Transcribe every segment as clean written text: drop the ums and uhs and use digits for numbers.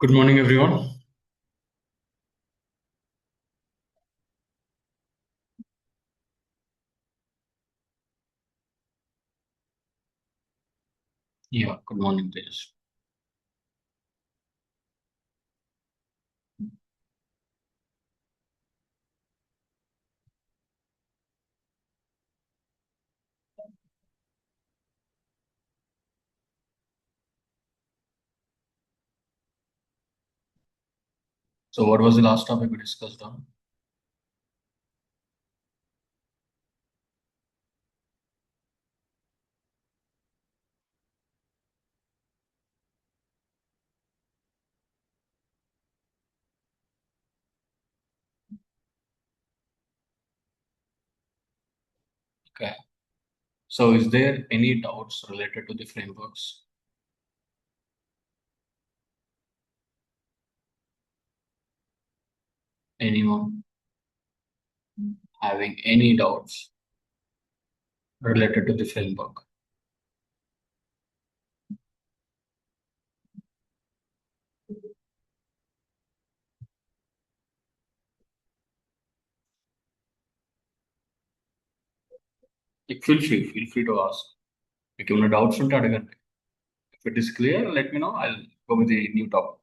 Good morning, everyone. Yeah, good morning, Tejas. So, what was the last topic we discussed on? Okay. So, is there any doubts related to the frameworks? Anyone having any doubts related to the framework? Like, feel free to ask. If you have doubts, ఉంటే అడగండి. If it is clear, let me know. I'll go with the new topic.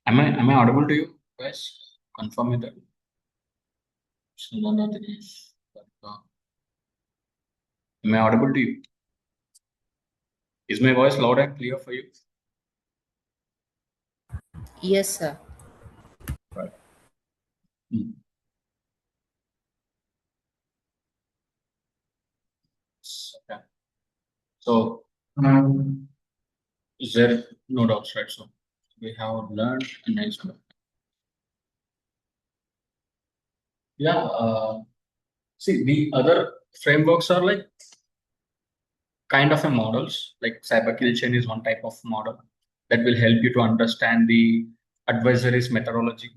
Am I audible to you, guys? Confirm me that. Sunanda Dinesh. Am I audible to you? Is my voice loud and clear for you? Yes, sir. Right. Hmm. Okay. So, is there no doubts, right? So, we have learned a nice one. Yeah. See, the other frameworks are like kind of a models. Like cyber kill chain is one type of model that will help you to understand the adversary's methodology.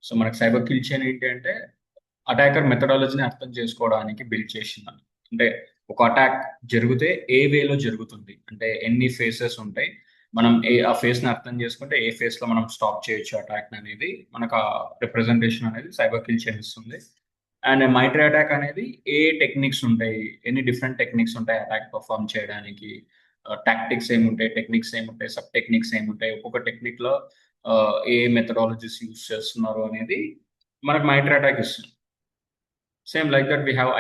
So మనకి cyber kill chain ఏంటి అంటే attacker మెథడాలజీని అర్థం చేసుకోవడానికి build చేసిందని. అంటే ఒక attack జరిగితే ఏ వేలో జరుగుతుంది, అంటే ఎన్ని ఫేసెస్ ఉంటాయి, మనం ఆ ఫేస్ ని అర్థం చేసుకుంటే ఏ ఫేస్ లో మనం స్టాప్ చేయొచ్చు అటాక్ అనేది మనకు ఆ రిప్రజెంటేషన్ అనేది సైబర్ కిల్ చైన్ ఇస్తుంది. అండ్ మైట్రీ అటాక్ అనేది ఏ టెక్నిక్స్ ఉంటాయి, ఎన్ని డిఫరెంట్ టెక్నిక్స్ ఉంటాయి అటాక్ పర్ఫామ్ చేయడానికి, టాక్టిక్స్ ఏముంటాయి, టెక్నిక్స్ ఏముంటాయి, సబ్ టెక్నిక్స్ ఏముంటాయి, ఒక్కొక్క టెక్నిక్ లో ఏ మెథడాలజీస్ యూస్ చేస్తున్నారు అనేది మనకు మైట్రీ అటాక్ ఇస్తుంది. Same like that we have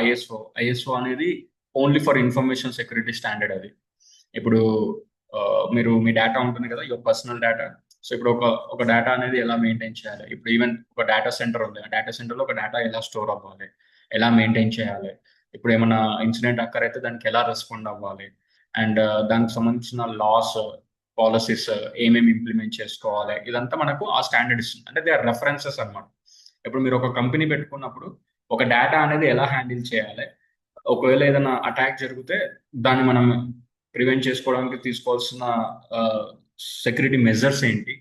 ISO అనేది only for information security standard. అది ఇప్పుడు మీరు మీ డేటా ఉంటుంది కదా, యువర్ పర్సనల్ డేటా. సో ఇప్పుడు ఒక డేటా అనేది ఎలా మెయింటైన్ చేయాలి, ఇప్పుడు ఈవెన్ ఒక డేటా సెంటర్ ఉంది, ఆ డేటా సెంటర్లో ఒక డేటా ఎలా స్టోర్ అవ్వాలి, ఎలా మెయింటైన్ చేయాలి, ఇప్పుడు ఏమైనా ఇన్సిడెంట్ అక్కర్ అయితే దానికి ఎలా రెస్పాండ్ అవ్వాలి, అండ్ దానికి సంబంధించిన లాస్, పాలసీస్ ఏమేమి ఇంప్లిమెంట్ చేసుకోవాలి, ఇదంతా మనకు ఆ స్టాండర్డ్ ఇస్తుంది. అంటే దే ఆర్ రెఫరెన్సెస్ అనమాట. ఇప్పుడు మీరు ఒక కంపెనీ పెట్టుకున్నప్పుడు ఒక డేటా అనేది ఎలా హ్యాండిల్ చేయాలి, ఒకవేళ ఏదైనా అటాక్ జరిగితే దాన్ని మనం ప్రివెంట్ చేసుకోవడానికి తీసుకోవాల్సిన సెక్యూరిటీ మెజర్స్ ఏంటి,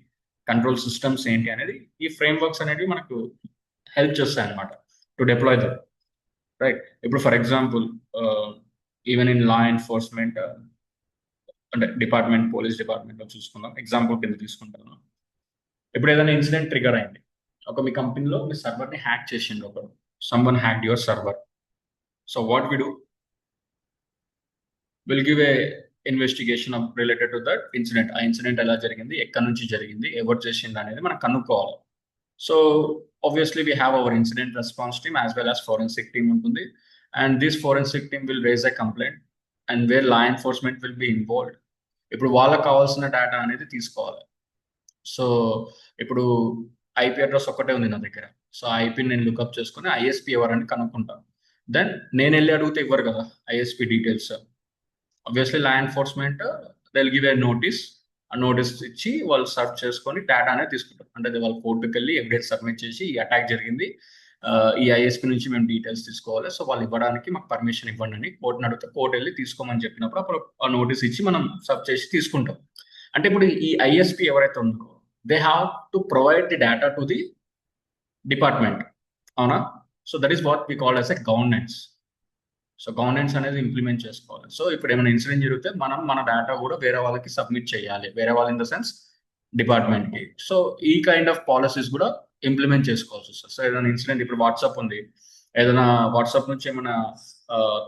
కంట్రోల్ సిస్టమ్స్ ఏంటి అనేది ఈ ఫ్రేమ్ వర్క్స్ అనేవి మనకు హెల్ప్ చేస్తాయి అనమాట టు డిప్లాయ్ దమ్. రైట్. ఇప్పుడు for example even in law enforcement అంటే డిపార్ట్మెంట్, పోలీస్ డిపార్ట్మెంట్ లో చూసుకుందాం, ఎగ్జాంపుల్ కింద తీసుకుంటాను. ఇప్పుడు ఏదైనా ఇన్సిడెంట్ ట్రిగర్ అయింది, ఒక మీ కంపెనీలో మీ సర్వర్ ని హ్యాక్ చేసిండు ఒకడు, someone hack your server. So what we do, will give a investigation related to that incident. ఆ ఇన్సిడెంట్ ఎలా జరిగింది, ఎక్కడి నుంచి జరిగింది, ఎవరు చేసింది అనేది మనం కనుక్కోవాలి. So obviously we have our incident response team as well as forensic team ఉంటుంది. And this forensic team will raise a complaint and where law enforcement will be involved. ఇప్పుడు వాళ్ళకి కావాల్సిన డేటా అనేది తీసుకోవాలి. సో ఇప్పుడు ఐపీ అడ్రస్ ఒక్కటే ఉంది నా దగ్గర. సో ఐపీని నేను లుకప్ చేసుకుని ఐఎస్పీ ఎవరని కనుక్కుంటాను. దెన్ నేను వెళ్ళి అడిగితే ఇవ్వరు కదా ISP details. Obviously law enforcement they'll give a notice. ఆ నోటీస్ ఇచ్చి వాళ్ళు సర్చ్ చేసుకొని డేటా అనేది తీసుకుంటారు. అంటే వాళ్ళు కోర్టుకి వెళ్ళి ఎవిడెన్స్ సబ్మిట్ చేసి ఈ అటాక్ జరిగింది, ఈ ఐఎస్పీ నుంచి మేము డీటెయిల్స్ తీసుకోవాలి, సో వాళ్ళు ఇవ్వడానికి మాకు పర్మిషన్ ఇవ్వండి అని కోర్టుని అడిగితే కోర్టు వెళ్ళి తీసుకోమని చెప్పినప్పుడు అప్పుడు ఆ నోటీస్ ఇచ్చి మనం సబ్ చేసి తీసుకుంటాం. అంటే ఇప్పుడు ఈ ఐఎస్పీ ఎవరైతే ఉన్నారో they have to provide the data to the department. అవునా? So that is what we call as a governance. So governance అనేది ఇంప్లిమెంట్ చేసుకోవాలి. సో ఇప్పుడు ఏమైనా ఇన్సిడెంట్ జరిగితే మనం మన డేటా కూడా వేరే వాళ్ళకి సబ్మిట్ చేయాలి, వేరే వాళ్ళు ఇన్ ద సెన్స్ డిపార్ట్మెంట్కి. సో ఈ కైండ్ ఆఫ్ పాలసీస్ కూడా ఇంప్లిమెంట్ చేసుకోవాల్సి వస్తుంది. సో ఏదైనా ఇన్సిడెంట్, ఇప్పుడు వాట్సాప్ ఉంది, ఏదైనా వాట్సాప్ నుంచి ఏమైనా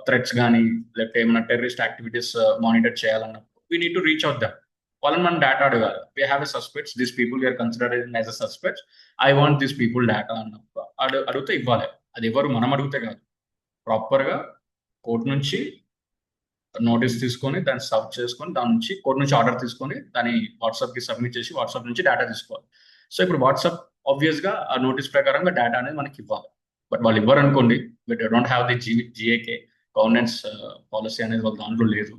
థ్రెట్స్ కానీ లేకపోతే ఏమైనా టెర్రరిస్ట్ యాక్టివిటీస్ మానిటర్ చేయాలన్నప్పుడు we need to reach out them. వాళ్ళని మనం డేటా అడగాలి. We have a suspects, this people we are considered as a suspects, I want this people data అన్నప్పుడు అడిగితే ఇవ్వాలి. అది ఎవరు మనం అడిగితే కాదు, ప్రాపర్గా కోర్టు నుంచి నోటీస్ తీసుకొని దాన్ని సర్వ్ చేసుకొని దాని నుంచి కోర్టు నుంచి ఆర్డర్ తీసుకొని దాన్ని వాట్సాప్కి సబ్మిట్ చేసి వాట్సాప్ నుంచి డేటా తీసుకోవాలి. సో ఇప్పుడు వాట్సాప్ ఆబ్వియస్గా ఆ నోటీస్ ప్రకారంగా డేటా అనేది మనకి ఇవ్వాలి. బట్ వాళ్ళు ఇవ్వరు అనుకోండి, but don't have the GAK governance policy అనేది వాళ్ళ దాంట్లో లేదు.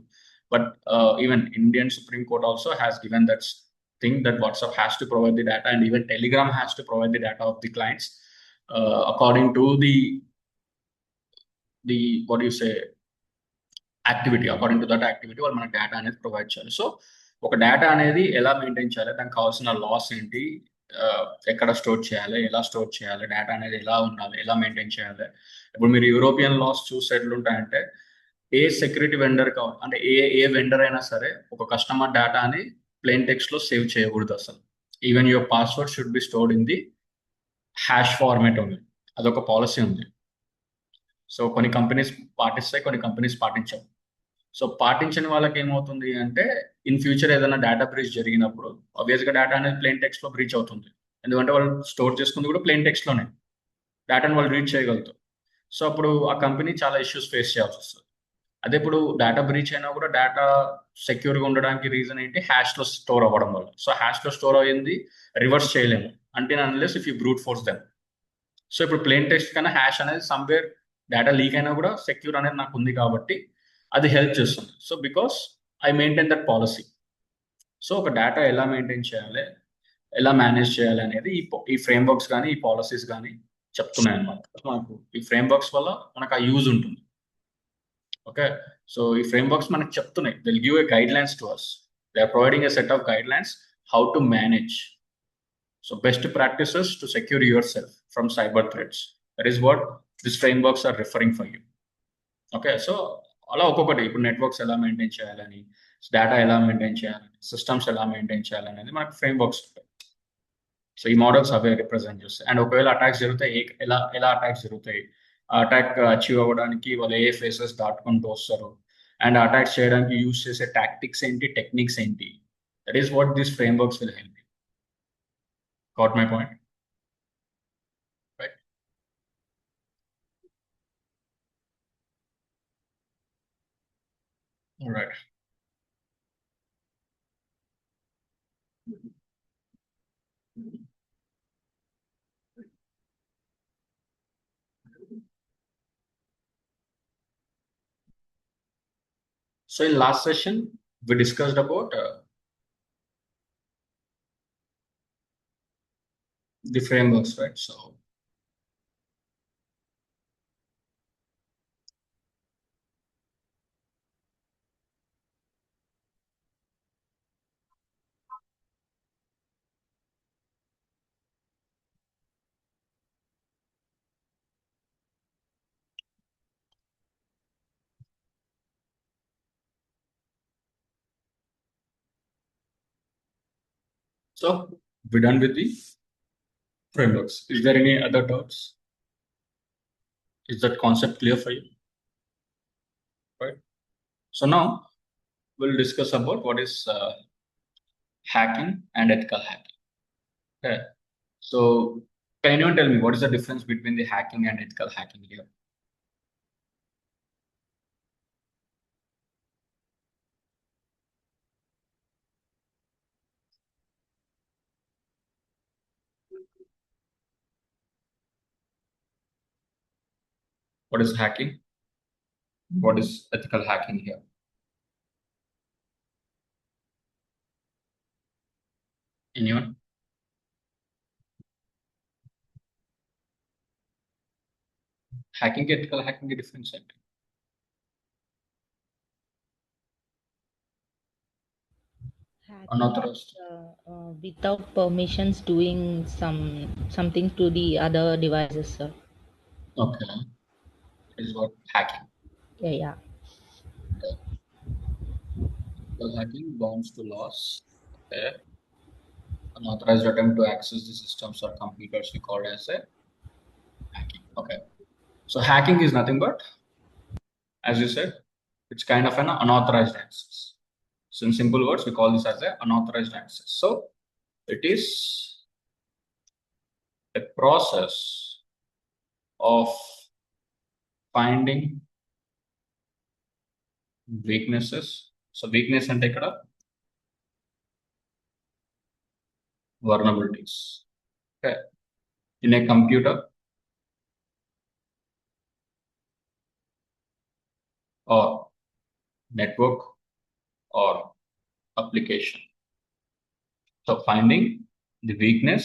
But even Indian Supreme Court also has given that thing that WhatsApp has to provide the data and even Telegram has to provide the data of the clients according to the what you say activity. According to that activity వాళ్ళు మనకు data అనేది provide చేయాలి. So ఒక data అనేది ఎలా maintain చేయాలి, దానికి కావాల్సిన లాస్ ఏంటి, ఎక్కడ స్టోర్ చేయాలి, ఎలా స్టోర్ చేయాలి, డేటా అనేది ఎలా ఉండాలి, ఎలా మెయింటైన్ చేయాలి. ఇప్పుడు మీరు యూరోపియన్ లాస్ చూస్తే ఎట్లుంటాయంటే, ఏ సెక్యూరిటీ వెండర్ కావాలి అంటే ఏ వెండర్ అయినా సరే ఒక కస్టమర్ డేటాని ప్లెయిన్ టెక్స్ట్ లో సేవ్ చేయకూడదు అసలు. Even your password should be stored in the hash format ఉంది. అదొక పాలసీ ఉంది. సో కొన్ని కంపెనీస్ పాటిస్తాయి, కొన్ని కంపెనీస్ పాటించవు. సో పాటించని వాళ్ళకి ఏమవుతుంది అంటే, ఇన్ ఫ్యూచర్ ఏదైనా డేటా బ్రీచ్ జరిగినప్పుడు ఆబ్వియస్గా డేటా అనేది ప్లెయిన్ టెక్స్ట్ లో బ్రీచ్ అవుతుంది. ఎందుకంటే వాళ్ళు స్టోర్ చేసుకుంది కూడా ప్లెయిన్ టెక్స్ట్ లోనే, డేటాను వాళ్ళు రీడ్ చేయగలుగుతారు. సో అప్పుడు ఆ కంపెనీ చాలా ఇష్యూస్ ఫేస్ చేయాల్సి వస్తుంది. అదే ఇప్పుడు డేటా బ్రీచ్ అయినా కూడా డేటా సెక్యూర్గా ఉండడానికి రీజన్ ఏంటి, హ్యాష్ లో స్టోర్ అవ్వడం వల్ల. సో హ్యాష్ లో స్టోర్ అయ్యింది రివర్స్ చేయలేము అంటే unless if you brute force them. So ఇప్పుడు ప్లెయిన్ టెక్స్ట్ కన్నా హ్యాష్ అనేది సమ్వేర్ డేటా లీక్ అయినా కూడా సెక్యూర్ అనేది నాకు ఉంది కాబట్టి అది హెల్ప్ చేస్తుంది. So because I maintain that policy. So ఒక డేటా ఎలా మెయింటైన్ చేయాలి, ఎలా మేనేజ్ చేయాలి అనేది ఈ ఫ్రేమ్ వర్క్స్ కానీ ఈ పాలసీస్ కానీ చెప్తున్నాయి అన్నమాట. మనకు ఈ ఫ్రేమ్ వర్క్స్ వల్ల మనకు ఆ యూజ్ ఉంటుంది. ఓకే, సో ఈ ఫ్రేమ్ వర్క్స్ మనకు చెప్తున్నాయి, they'll give a guidelines to us. They are providing a set of guidelines how to manage. So best practices to secure yourself from cyber threats. That is what these frameworks are referring for you. Okay, so అలా ఒక్కొక్కటి ఇప్పుడు networks ఎలా maintain చేయాలని, data ఎలా maintain చేయాలని, systems ఎలా maintain చేయాలనేది మనకు ఫ్రేమ్ వర్క్స్ ఉంటాయి. సో ఈ మోడల్స్ అవే రిప్రజెంట్ చేస్తాయి. అండ్ ఒకవేళ అటాక్స్ జరుగుతాయి, ఎలా ఎలా అటాక్స్ జరుగుతాయి, ఆ అటాక్ అచీవ్ అవ్వడానికి వాళ్ళు ఏ ఫేసెస్ దాటుకుంటూ వస్తారు, అండ్ అటాక్స్ చేయడానికి యూజ్ చేసే టాక్టిక్స్ ఏంటి, టెక్నిక్స్ ఏంటి. That is what these frame works will help. Got my point? Right? All right. So in last session, we discussed about the frameworks, right? So we're done with the frameworks. Is there any other doubts? Is that concept clear for you? Right. So now we'll discuss about what is hacking and ethical hacking. Okay. So can you tell me what is the difference between the hacking and ethical hacking here? What is hacking? What is ethical hacking here? Anyone? Hacking, ethical hacking, the difference. Hacking Unauthorized. without permissions doing something to the other devices, sir. Okay, is what hacking. Yeah, yeah. Okay. Well, hacking bounds to laws. Okay. Unauthorized attempt to access the systems or computers we call as a hacking. Okay. So hacking is nothing but, as you said, it's kind of an unauthorized access. So in simple words, we call this as a unauthorized access. So it is a process of finding weaknesses. So weakness అంటే ఇక్కడ vulnerabilities. Okay. In a computer or network or application. So finding the weakness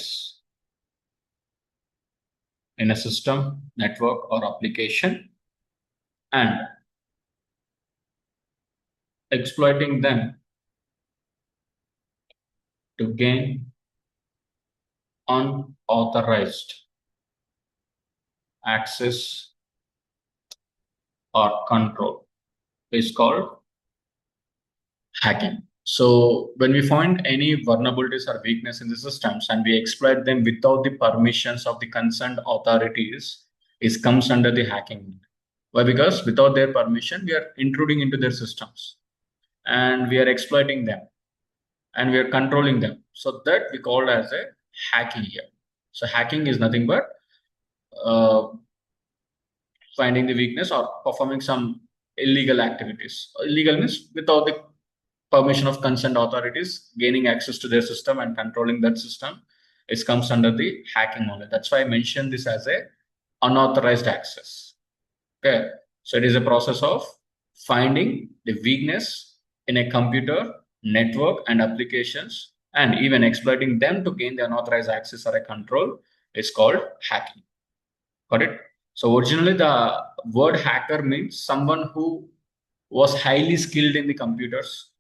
in a system, network, or application and exploiting them to gain unauthorized access or control is called hacking. So when we find any vulnerabilities or weakness in the systems and we exploit them without the permissions of the concerned authorities, it comes under the hacking. Why? Because without their permission, we are intruding into their systems and we are exploiting them and we are controlling them. So that we call as a hacking here. So hacking is nothing but uh, finding the weakness or performing some illegal activities. Illegal means without the permission of concerned authorities, gaining access to their system and controlling that system. It comes under the hacking only. That's why I mentioned this as a unauthorized access. Okay, so it is a process of finding the weakness in a computer, network, and applications, and even exploiting them to gain the unauthorized access or a control is called hacking. Got it? So originally the word hacker means someone who was highly skilled in the computers,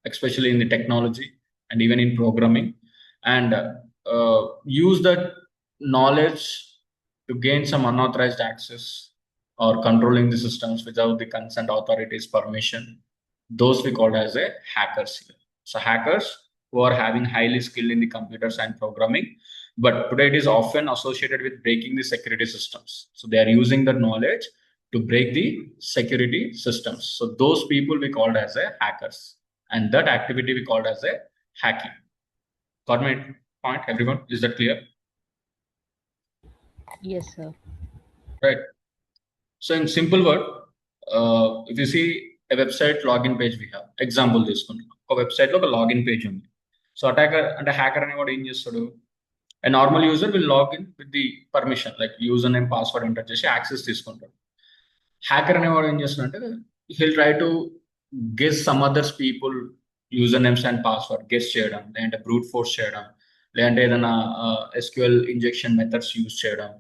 especially in the technology and even in programming, and use that knowledge to gain some unauthorized access or controlling the systems without the consent authorities' permission. Those we call as a hackers here. So hackers who are having highly skill in the computers and programming, but today it is often associated with breaking the security systems. So they are using the knowledge to break the security systems. So those people we called as a hackers, and that activity we called as a hacking. Got my point, everyone? Is that clear? Yes, sir. Right. So in simple word, if you see a website login page we have, example తీసుకుంటున్నాం ఒక website లో ఒక login page ఉంది. So attacker అంటే hacker అనేవాడు ఏం చేస్తాడు? A normal user will log in with the permission, like username, password enter చేసి యాక్సెస్ తీసుకుంటాడు. హ్యాకర్ అనేవాడు ఏం చేస్తున్నాడంటే he'll try to guess some others people user names and password guess చేయడం, లేదంటే బ్రూట్ ఫోర్స్ చేయడం, లేదంటే ఏదైనా ఎస్క్యూఎల్ ఇంజెక్షన్ మెథడ్స్ యూజ్ చేయడం,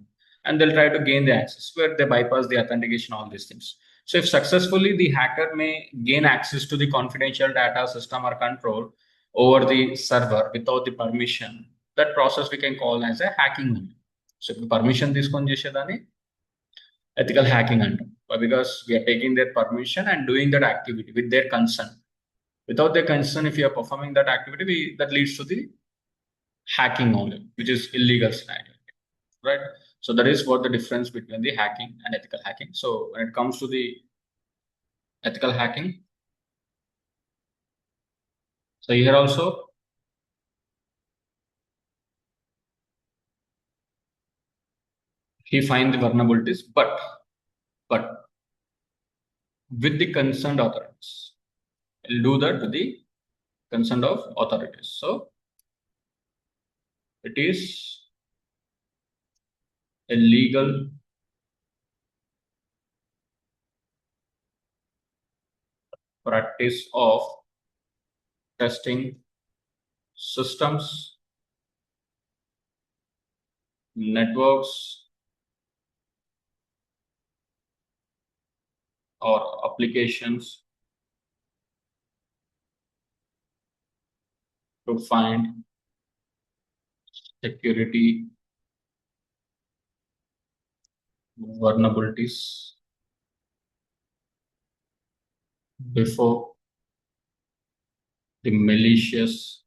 and they'll try to gain the access where they bypass the authentication, all these things. So if successfully, the hacker may gain access to the confidential data, system, or control over the server without the permission. That process we can call as a hacking only. So if permission తీసుకొని చేసేదాన్ని ethical hacking అంటాం. Because we are taking their permission and doing that activity with their consent. Without their consent, if you are performing that activity, that leads to the hacking only, which is illegal scenario, right? So that is what the difference between the hacking and ethical hacking. So when it comes to the ethical hacking, so here also he find the vulnerabilities, but with the concerned authorities. He'll do that with the consent of authorities. So it is a legal practice of testing systems, networks, or applications to find security vulnerabilities before the malicious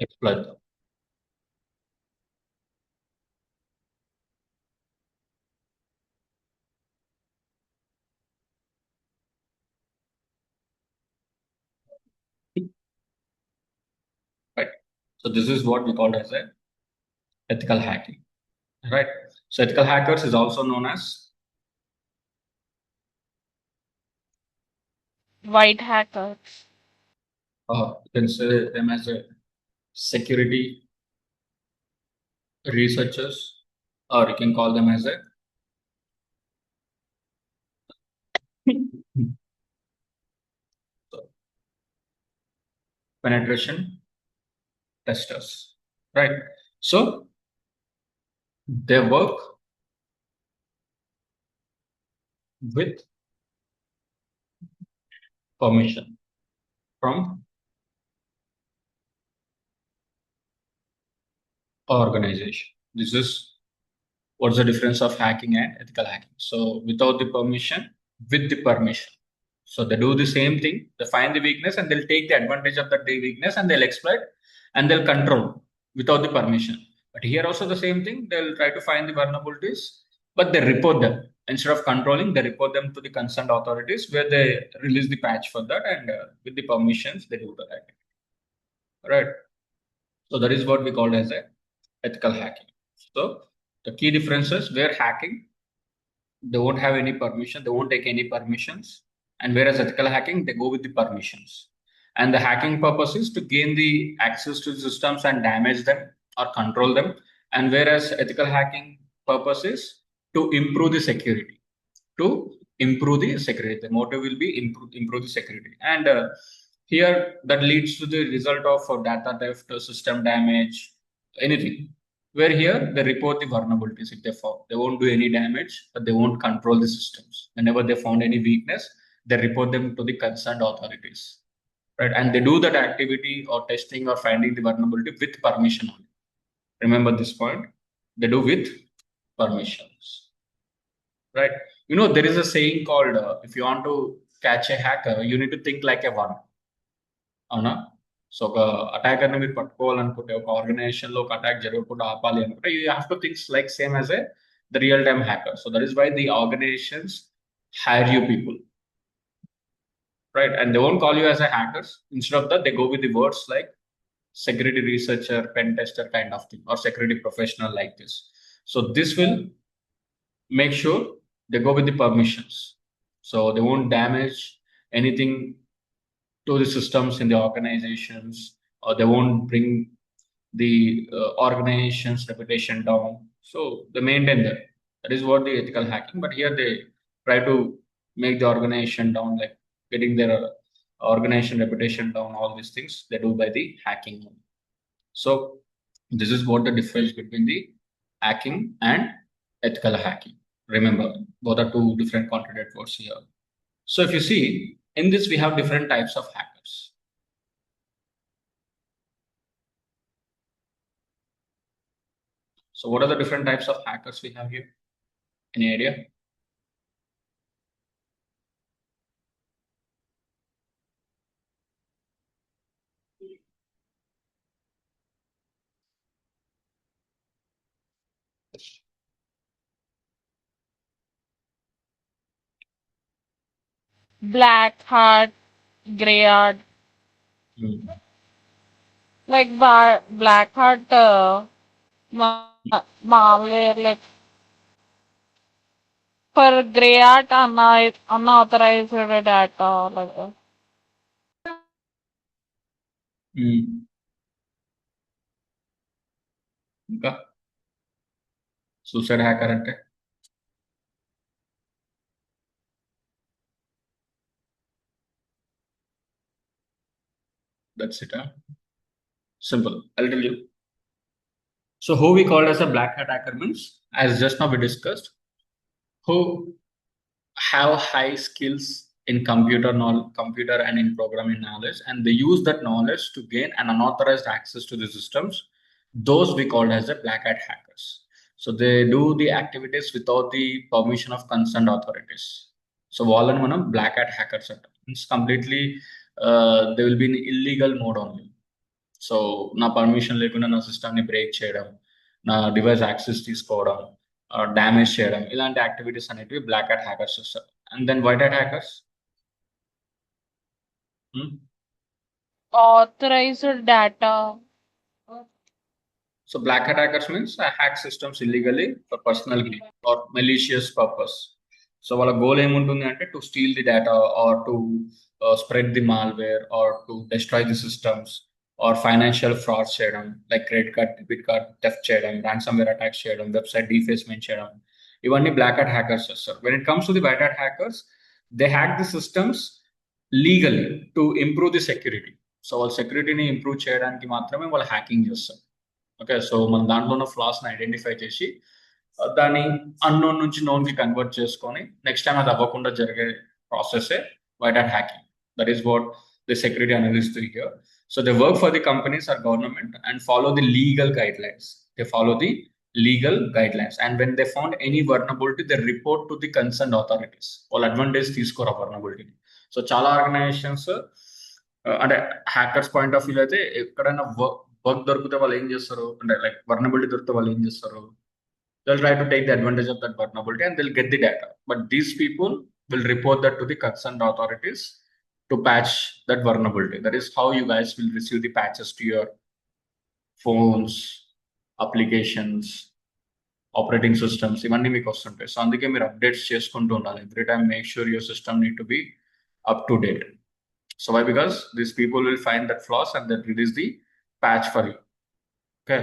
exploit them. Right. So this is what we call as a ethical hacking. Right. So ethical hackers is also known as White hackers. you can say them as a security researchers, or you can call them as a penetration testers. Right. So they work with permission from organization. This is what's the difference of hacking and ethical hacking. So without the permission, with the permission. So they do the same thing. They find the weakness and they'll take the advantage of that weakness and they'll exploit and they'll control without the permission. But here also the same thing. They'll try to find the vulnerabilities, but they report them. Instead of controlling, they report them to the concerned authorities where they release the patch for that and with the permissions they do that. Right. So that is what we call as a ethical hacking. So the key differences where hacking, they won't have any permission, they won't take any permissions. And whereas ethical hacking, they go with the permissions. And the hacking purpose is to gain the access to the systems and damage them or control them. And whereas ethical hacking purpose is to improve the security. To improve the security. The motive will be improve the security. And here that leads to the result of data theft, system damage, anything. Where here they report the vulnerabilities if they found. They won't do any damage, but they won't control the systems. Whenever they found any weakness, they report them to the concerned authorities. Right. And they do that activity or testing or finding the vulnerability with permission only. Remember this point. They do with permissions. Right. There is a saying called if you want to catch a hacker, you need to think like a one. అవునా? So, ఒక అటాకర్‌ని మీరు పట్టుకోవాలనుకుంటే, ఒక ఆర్గనైజేషన్‌లో ఒక attack జరగకుండా ఆపాలి అనుకుంటే, you have to thinks like same as the real time hacker. So, that is why the organisations hire you people, right? And they won't call you as a hackers. Instead of that, they go with the words like security researcher, pen tester kind of thing, or security professional like this. So this will make sure they go with the permissions. So they won't damage anything to the systems in the organizations, or they won't bring the organization's reputation down. So they maintain that. That is what the ethical hacking. But here they try to make the organization down, like getting their organization reputation down. All these things they do by the hacking. So this is what the difference between the hacking and ethical hacking. Remember, both are two different contradictory words here. So if you see, in this we have different types of hackers. So what are the different types of hackers we have here? Any idea? Black heart, grey heart. Hmm. Like black heart, malware, like for grey heart, unauthorized data. Like that. Hmm. ఇంకా suicide hacker అంటే that's it. Simple. I'll tell you. So who we call as a black hat hacker means, as just now we discussed, who have high skills in computer and in programming knowledge, and they use that knowledge to gain an unauthorized access to the systems. Those we call as the black hat hackers. So they do the activities without the permission of concerned authorities. So వాళ్ళని మనం black hat hackers అంటాం. It's completely they will be in illegal mode only. So నా permission లేకుండా నా సిస్టమ్ని break చేయడం, నా device access తీసుకోవడం, డ్యామేజ్ చేయడం, ఇలాంటి యాక్టివిటీస్ అనేటివి బ్లాక్ హ్యాట్ హ్యాకర్స్ చేస్తారు. And then white hat hackers, Authorized data. so black hat hackers means hack systems illegally for personal gain or malicious purpose. So వాళ్ళ గోల్ ఏముంటుంది అంటే to steal the data or to spread the malware or to destroy the systems or financial frauds చేయడం, like credit card debit card theft చేయడం, ransomware attacks చేయడం, website defacement చేయడం, ఇవన్నీ black hat hackers చేస్తారు. When it comes to the white hat hackers, they hack the systems legally to improve the security. So వాళ్ళ సెక్యూరిటీని improve చేయడానికి మాత్రమే వాళ్ళు హ్యాకింగ్ చేస్తారు. ఓకే, సో మన దాంట్లో ఉన్న ఫ్లాస్ని ఐడెంటిఫై చేసి దాన్ని అన్నోన్ నుంచి నోన్ కి కన్వర్ట్ చేసుకొని నెక్స్ట్ టైం అది అవ్వకుండా జరిగే ప్రాసెసే white hat hacking. That is what the security analyst do here. So they work for the companies or government and follow the legal guidelines. They follow the legal guidelines, and when they found any vulnerability, they report to the concerned authorities. All advantage తీసుకోరు vulnerability. So చాలా organisations అంటే hackers point of view అయితే ఎక్కడైనా work దొరికితే వాళ్ళు ఏం చేస్తారు అంటే లైక్ వర్నబిలిటీ దొరికితే వాళ్ళు ఏం చేస్తారు, they'll try to take the advantage of that vulnerability and they'll get the data. But these people will report that to the concerned authorities to patch that vulnerability. That is how you guys will receive the patches to your phones, applications, operating systems, ఇవన్నీ మీకు వస్తుంటాయి. So అందుకే మీరు updates చేసుకుంటూ ఉండాలి. Every time make sure your system need to be up to date. So why? Because these people will find that flaws and then release the patch for you. Okay,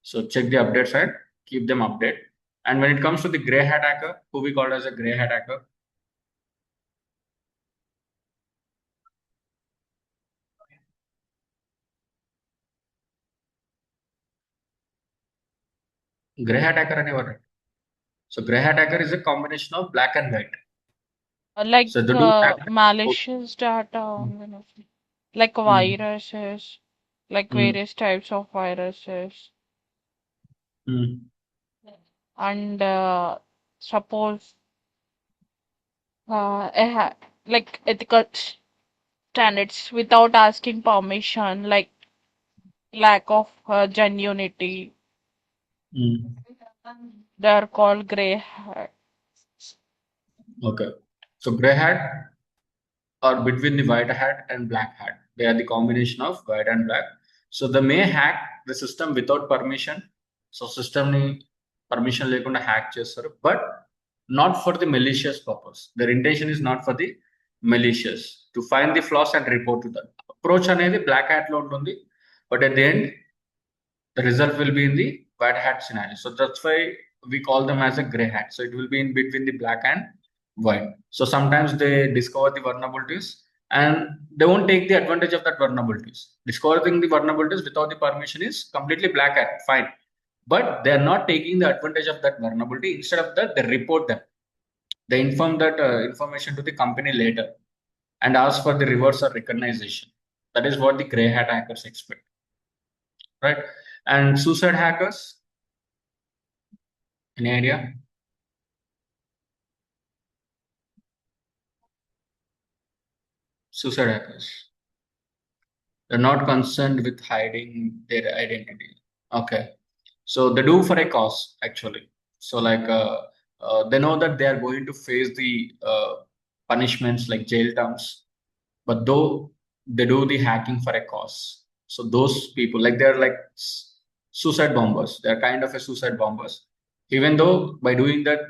so check the update side, keep them update. And when it comes to the gray hat hacker, who we call as a gray hat hacker, gray hat hacker అనేవారు. So gray hat hacker is a combination of black and white. Like So they do have malicious data, like viruses, like various types of viruses. And suppose like ethical standards without asking permission, like lack of genuinity, they are called gray hat. Okay, so gray hat are between the white hat and black hat. They are the combination of white and black. So they may hack the system without permission. So system ni permission lekunda hack చేస్తారు, but not for the malicious purpose. Their intention is not for the malicious, to find the flaws and report to them. Approach అనేది black hat లో ఉంటుంది, but at the end the result will be in the white hat scenario. So that's why we call them as a gray hat. So it will be in between the black and white. So sometimes they discover the vulnerabilities and they won't take the advantage of that vulnerabilities. Discovering the vulnerabilities without the permission is completely black hat, fine. But they are not taking the advantage of that vulnerability. Instead of that, they report them. They inform that information to the company later and ask for the reverse or recognition. That is what the gray hat hackers expect, right? And suicide hackers, any idea? Suicide hackers, they're not concerned with hiding their identity. Okay, so they do for a cause actually. So like they know that they are going to face the punishments like jail terms, but though they do the hacking for a cause. So those people, like they're like suicide bombers, they're kind of a suicide bombers. Even though by doing that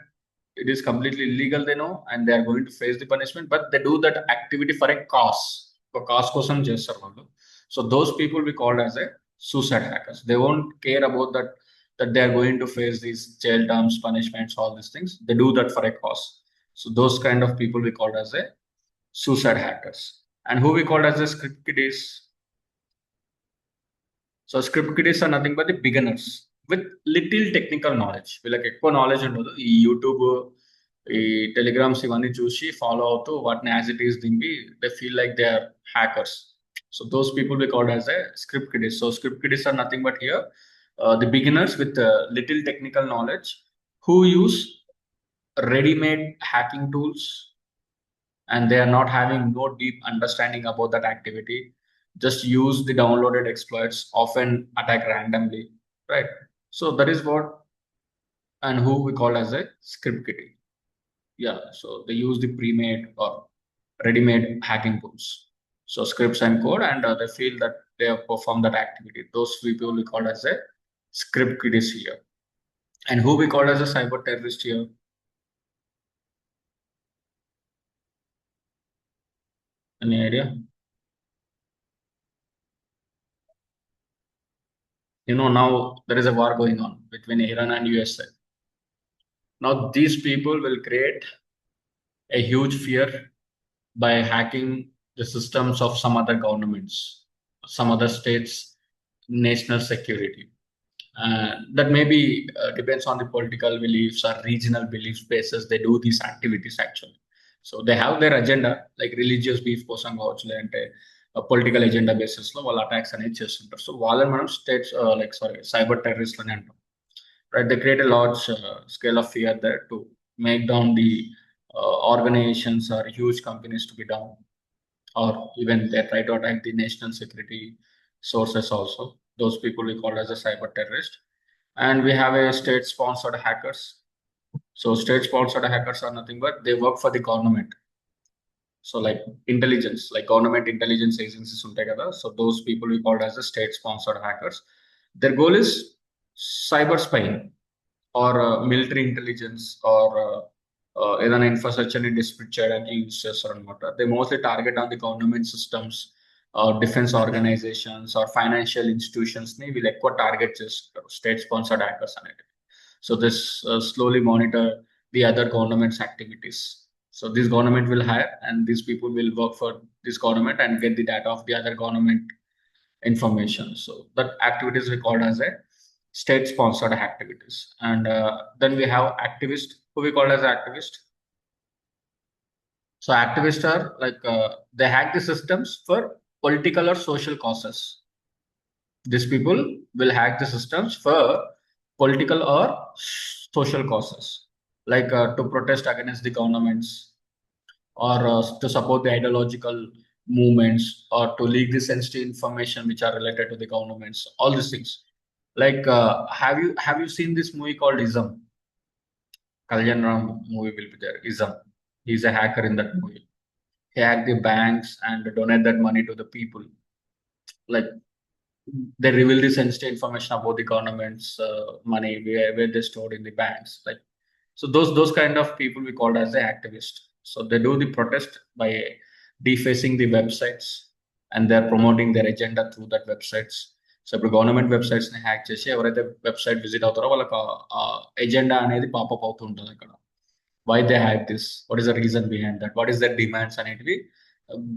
it is completely illegal, they know, and they are going to face the punishment, but they do that activity for a cause. For cause kosam చేస్తారు వాళ్ళు. So those people we called as a suicide hackers. They won't care about that they are going to face these jail terms, punishments, all these things. They do that for a cause. So those kind of people we called as a suicide hackers. And who we called as a script kiddies? So script kiddies are nothing but the beginners with little technical knowledge. వీళ్ళకి ఎక్కువ knowledge ఉండదు. ఈ YouTube, ఈ telegrams ఇవన్నీ చూసి follow అవుతూ వాటిని as it is దింపి they feel like they are hackers. So those people we called as a script kiddies. So script kiddies are nothing but here the beginners with little technical knowledge who use ready-made hacking tools, and they are not having no deep understanding about that activity. Just use the downloaded exploits, often attack randomly, right? So that is what and who we call as a script kiddie. Yeah, so they use the pre-made or ready-made hacking tools. So scripts and code, and they feel that they have performed that activity. Those people we call as a script kiddies here. And who we call as a cyber terrorist here? Any idea? Now there is a war going on between Iran and USA. Now these people will create a huge fear by hacking the systems of some other governments, some other states, national security. That maybe depends on the political beliefs or regional belief basis. They do these activities actually. So they have their agenda, like religious beef కోసం కావచ్చు, లేదంటే political agenda basis లో వాళ్ళ attacks అనేది చేస్తుంటారు. So వాళ్ళని మనం states like sorry cyber terrorist అని అంటాం. Right, they create a large scale of fear there to make down the organizations or huge companies to be down, or even they try to attack the national security sources also. Those people we call as a cyber terrorist. And we have a state sponsored hackers. So state sponsored hackers are nothing but they work for the government. So like intelligence, like government intelligence agencies untai kada. So those people we call as a state sponsored hackers. Their goal is cyber spying or military intelligence or ఏదైనా ఇన్ఫ్రాస్ట్రక్చర్ని distribute చేయడానికి use చేస్తారు అనమాట. They mostly target on the government systems, defence organisations or financial ఇన్స్టిట్యూషన్స్ని వీళ్ళు ఎక్కువ target చేస్తుంటారు state sponsored hackers అనేది. So this slowly monitor the other governments activities. So this government will hire and these people will work for this government and get the data of the other government information. So that activities we called as a state sponsored activities. And then we have activists who we call as activists. So activists are like they hack the systems for political or social causes. These people will hack the systems for political or social causes, like to protest against the governments, or to support the ideological movements, or to leak the sensitive information which are related to the governments. All these things. Like, have you seen this movie called Ism? Kalyan Ram movie will be there. Ism. He's a hacker in that movie. He hacked the banks and donate that money to the people. Like they reveal the sensitive information about the government's money where they stored in the banks. Like so, those kind of people we called as the activist. So they do the protest by defacing the websites, and they're promoting their agenda through that websites. So ఇప్పుడు government websites ని hack చేసి ఎవరైతే website visit అవుతారో వాళ్ళకి agenda అనేది popup అవుతూ ఉంటుంది అక్కడ. Why they hack this? What is the reason behind that? What is their demands అనేటివి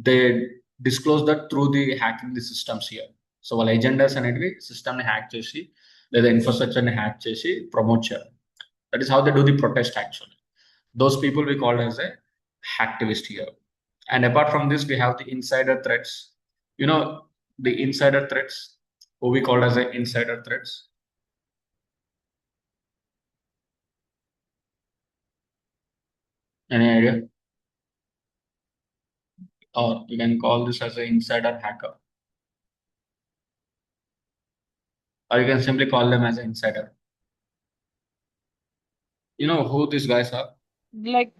they disclose that through the hacking the systems here. So వాళ్ళ ఎజెండాస్ అనేటివి సిస్టమ్ ని హ్యాక్ చేసి లేదా ఇన్ఫ్రాస్ట్రక్చర్ ని హ్యాక్ చేసి ప్రమోట్ చేయాలి. That is how they do the protest actually. Those people we call as a hacktivist here. And apart from this, we have the insider threats. You know, the insider threats, who we call as a insider threats. Any idea? Or you can call this as an insider hacker. Or you can simply call them as an insider. You know who these guys are? Like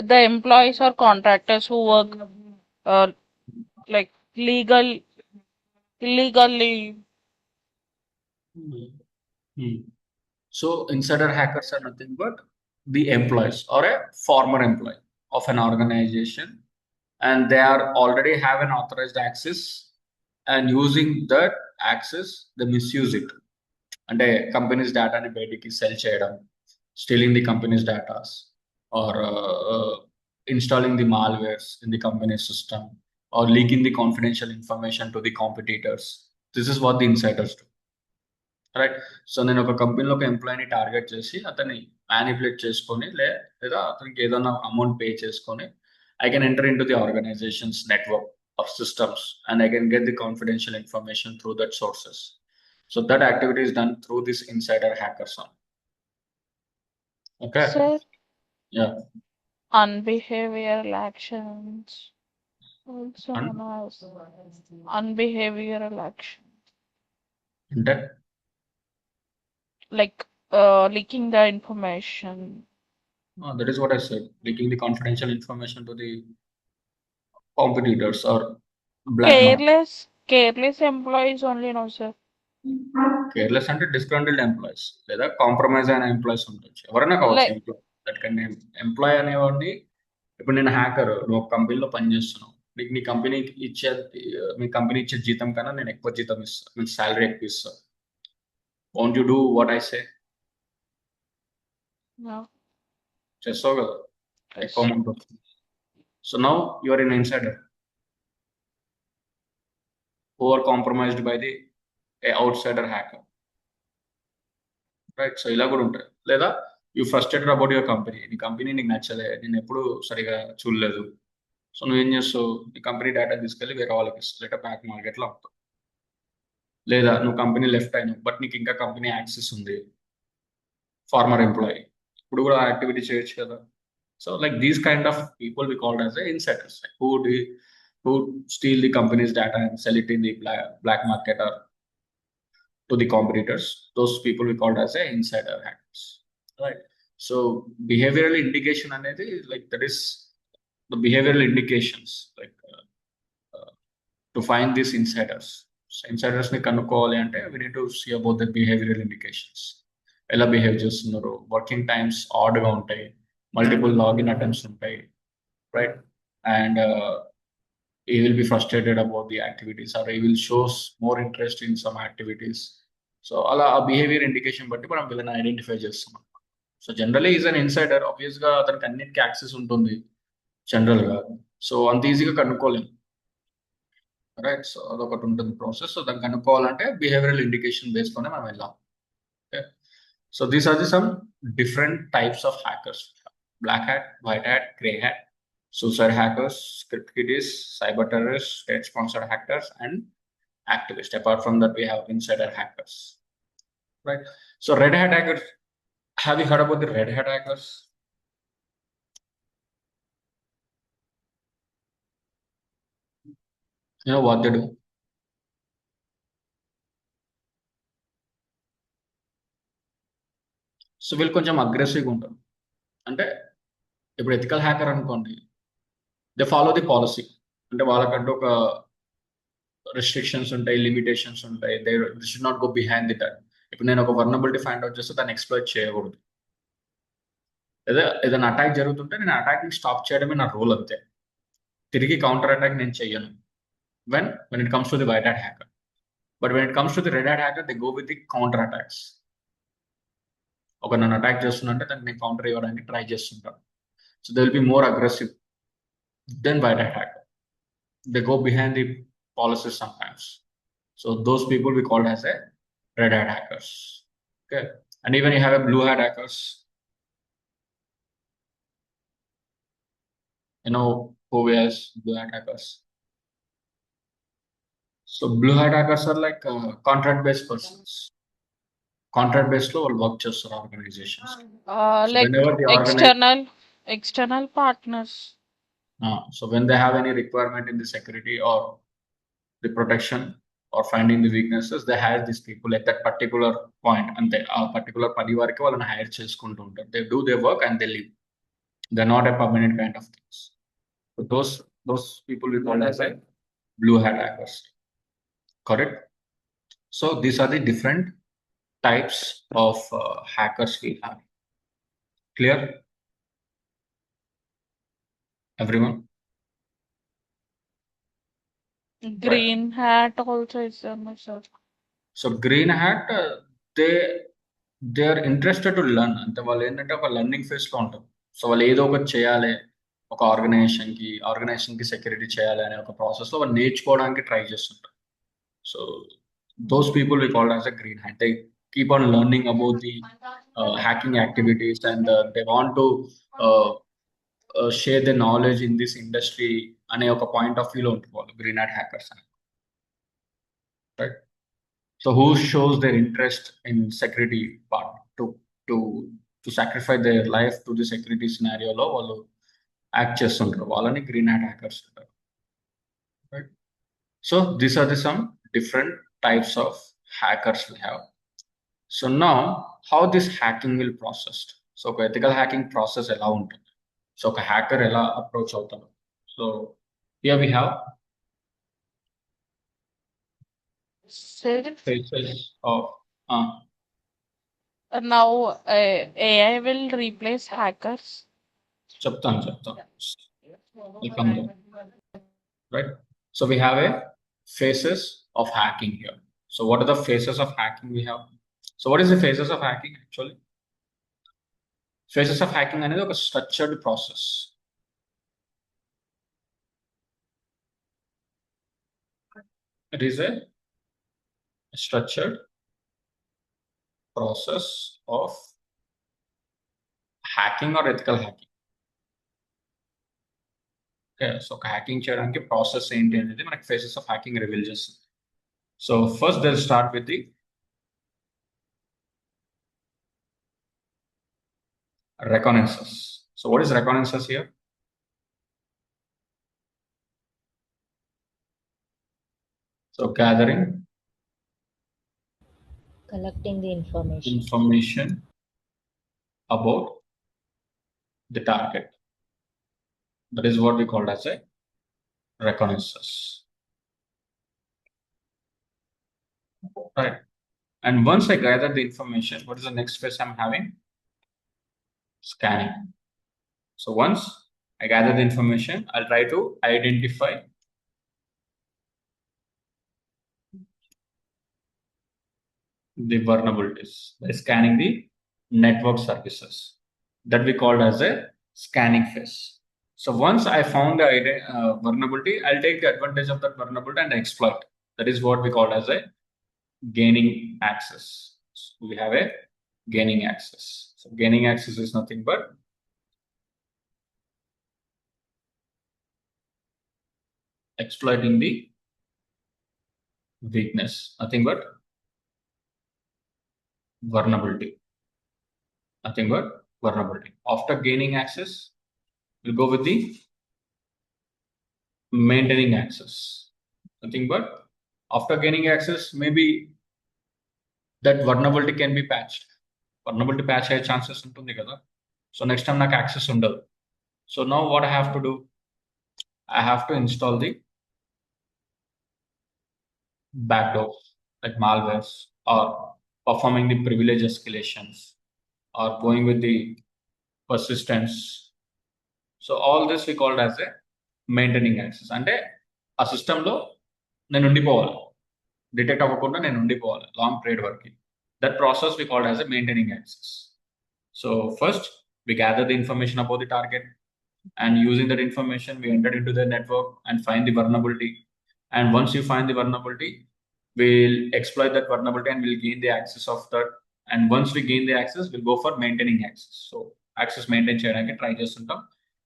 the employees or contractors who work uh, like illegally. Hmm. So insider hackers are nothing but the employees or a former employee of an organization, and they are already have an authorized access, and using that access they misuse it. అంటే companies డేటాని బయటికి sell చేయడం, stealing the companies datas, or installing the malwares in the company system, or leaking the confidential information to the competitors. This is what the insiders do. Right. So నేను ఒక కంపెనీలో ఒక ఎంప్లాయీని target చేసి అతన్ని manipulate చేసుకొని లేదా అతనికి ఏదైనా అమౌంట్ పే చేసుకొని I can enter in to the organisations network of systems and I can get the confidential information through that sources. So that activity is done through this insider hackers on. Okay. Sir, Yeah. unbehavioral actions, also And known as unbehavioral action, అంటే like leaking the information. that is what I said, leaking the confidential information to the competitors or black market. Careless employees only, no, sir. Careless అంటే disgruntled employees లేదా compromise అయిన employees ఉండొచ్చు, ఎవరైనా కావచ్చు. Like, employee that can employee అనేవాడిని. ఇప్పుడు నేను hacker, నువ్వు ఒక కంపెనీలో పనిచేస్తున్నావు, నీకు మీ కంపెనీ ఇచ్చే జీతం కన్నా నేను ఎక్కువ జీతం ఇస్తాను, మీకు శాలరీ ఎక్కువ ఇస్తాను. Won't you do what I say? no, చేస్తావు కదా, ఎక్కువ yes. అమౌంట్ వస్తుంది. So now you are in insider who are compromised by the outsider hacker. Right. So ఇలా కూడా ఉంటాయి. లేదా you frustrated about your company, నీ కంపెనీ నీకు నచ్చలే, నేను ఎప్పుడు సరిగా చూడలేదు. సో నువ్వేం చేస్తావు, నీ కంపెనీ డేటా తీసుకెళ్ళి వేరే వాళ్ళకి ఇస్తావు, లేదా బ్యాక్ మార్కెట్లో అమ్ముతావు. లేదా నువ్వు కంపెనీ లెఫ్ట్ అయినావు బట్ నీకు ఇంకా కంపెనీ యాక్సెస్ ఉంది, ఫార్మర్ ఎంప్లాయీ, ఇప్పుడు కూడా యాక్టివిటీ చేయొచ్చు కదా. So like these kind of people we called as insiders, who steal the company's data and sell it in the black market or to the competitors. Those people we called as a insider hackers, right? So behavioral indication అనేది like that is the behavioral indications, like to find these insiders. So insiders ని కనుక్కోవాలి అంటే we need to see about the behavioral indications. ఎలా behave చేస్తున్నారు, working times ఆడ్గా ఉంటాయి, multiple login attempts ఉంటాయి, right? And he will be frustrated about the activities or he will shows more interest in some activities. So అలా ఆ behaviour indication బట్టి మనం వీళ్ళని identify చేస్తున్నాం. So generally is an insider, obvious గా అతనికి అన్నిటికీ యాక్సెస్ ఉంటుంది జనరల్ గా. సో అంత ఈజీగా కనుక్కోలేము, రైట్? సో అదొకటి ఉంటుంది ప్రాసెస్. సో దాన్ని కనుక్కోవాలంటే బిహేవియరల్ ఇండికేషన్ బేస్లోనే మనం వెళ్ళాం. Okay. So these are the some different types of hackers: black hat, white hat, grey hat, suicide hackers, script kiddies, cyber terrorists, state-sponsored hackers, and activists. Apart from that, we have insider hackers, right? So red hat hackers, have you heard about the red hat hackers? You know what they do? So వీళ్ళు కొంచెం అగ్రెసివ్గా ఉంటారు. అంటే ఇప్పుడు ethical hacker అనుకోండి, they follow the policy. అంటే వాళ్ళకంటూ ఒక రెస్ట్రిక్షన్స్ ఉంటాయి, లిమిటేషన్స్ ఉంటాయి. They should not go behind the that. ఇప్పుడు నేను ఒక వర్నబిలిటీ ఫైండ్ అవుట్ చేస్తే దాన్ని ఎక్స్ప్లోయిట్ చేయకూడదు. లేదా ఏదైనా అటాక్ జరుగుతుంటే నేను అటాక్ని స్టాప్ చేయడమే నా రోల్, అంతే. తిరిగి కౌంటర్ అటాక్ నేను చెయ్యను when it comes to the white hat hacker. But when it comes to the red hat hacker, they go with the counter attacks. ఒక నన్ను అటాక్ చేస్తున్నంటే దాన్ని నేను కౌంటర్ ఇవ్వడానికి ట్రై చేస్తుంటాను. So they will be more aggressive than white hat hacker. They go behind the policies sometimes. So those people we called as a red hat hackers. Okay. And even you have a blue hat hackers. You know who wears blue hat hackers? So blue hat hackers are like contract based persons. Contract based లో వాళ్ళు work చేస్తారు organisations. So Like whenever the external partners. So when they have any requirement in the security or the protection or finding the weaknesses, they hire these people at that particular point, and they ఆ particular పని వరకు వాళ్ళని hire చేసుకుంటూ ఉంటారు. They do their work and they leave. They're not a permanent kind of things. So those people we call as a blue hat hackers. Correct? So these are the different types of hackers we have. Clear? Everyone? Green hat also is there, sir. So green hat, they they are interested to learn. అంటే వాళ్ళు ఏంటంటే ఒక learning ఫేజ్లో ఉంటారు. So వాళ్ళు ఏదో ఒకటి చేయాలి, ఒక ఆర్గనైజేషన్కి సెక్యూరిటీ చేయాలి అనే ఒక ప్రాసెస్లో వాళ్ళు నేర్చుకోవడానికి ట్రై చేస్తుంటారు. So those people we call as a green hat. They keep on learning about the hacking activities, and they want to uh, share their knowledge in this industry అనే ఒక పాయింట్ ఆఫ్ వ్యూలో ఉంటుంది వాళ్ళు green hat hackers అని, right? So who shows their interest in security part to to sacrifice their life to the security scenario లో వాళ్ళు act చేస్తుంటారు, వాళ్ళని గ్రీన్ హ్యాట్ హ్యాకర్స్ అంటారు, right? So these are the some different types of hackers we have. So now how this hacking will processed? So ఒక ethical hacking process ఎలా ఉంటుంది? So ఒక hacker ఎలా అప్రోచ్ అవుతారు? So here we have Sir, phases of now AI will replace hackers. చెప్తాను will come there, right? So we have a phases of hacking here. So what are the phases of hacking we have? So what is the phases of hacking actually? Phases of hacking అనేది ఒక structured process. It is a structured process of hacking or ethical hacking. Okay, so hacking చేయడానికి process ఏంటి అనేది మనకి faces of hacking reveal చేస్తుంది. So first they start with the reconnaissance. So what is reconnaissance here? So gathering, collecting the information about the target. That is what we call as a reconnaissance, right? And once I gather the information, what is the next phase I'm having? Scanning. So once I gather the information, I'll try to identify the vulnerabilities by scanning the network services. That we call as a scanning phase. So once I found the vulnerability, I'll take the advantage of that vulnerability and exploit. That is what we call as a gaining access. So we have a gaining access. So gaining access is nothing but exploiting the weakness, nothing but vulnerability, nothing but vulnerability. After gaining access, we'll go with the maintaining access, nothing but after gaining access, maybe that vulnerability can be patched. Vulnerability patch అయ్యే chances ఉంటుంది కదా. So next time నాకు access ఉండదు. So now what I have to do? I have to install the backdoors like malwares, or performing the privilege escalations, or going with the persistence. So all this we called as a maintaining access. అంటే ఆ సిస్టంలో నేను ఉండిపోవాలి, detect అవ్వకుండా నేను ఉండిపోవాలి long period వరకు. That process we called as a maintaining access. So first we gather the information about the target, and using that information we entered into the network and find the vulnerability. And once you find the vulnerability, we'll exploit that vulnerability and we'll gain the access of that. And once we gain the access, we'll go for maintaining access. So access maintain చేయడానికి try చేస్తుంటాం.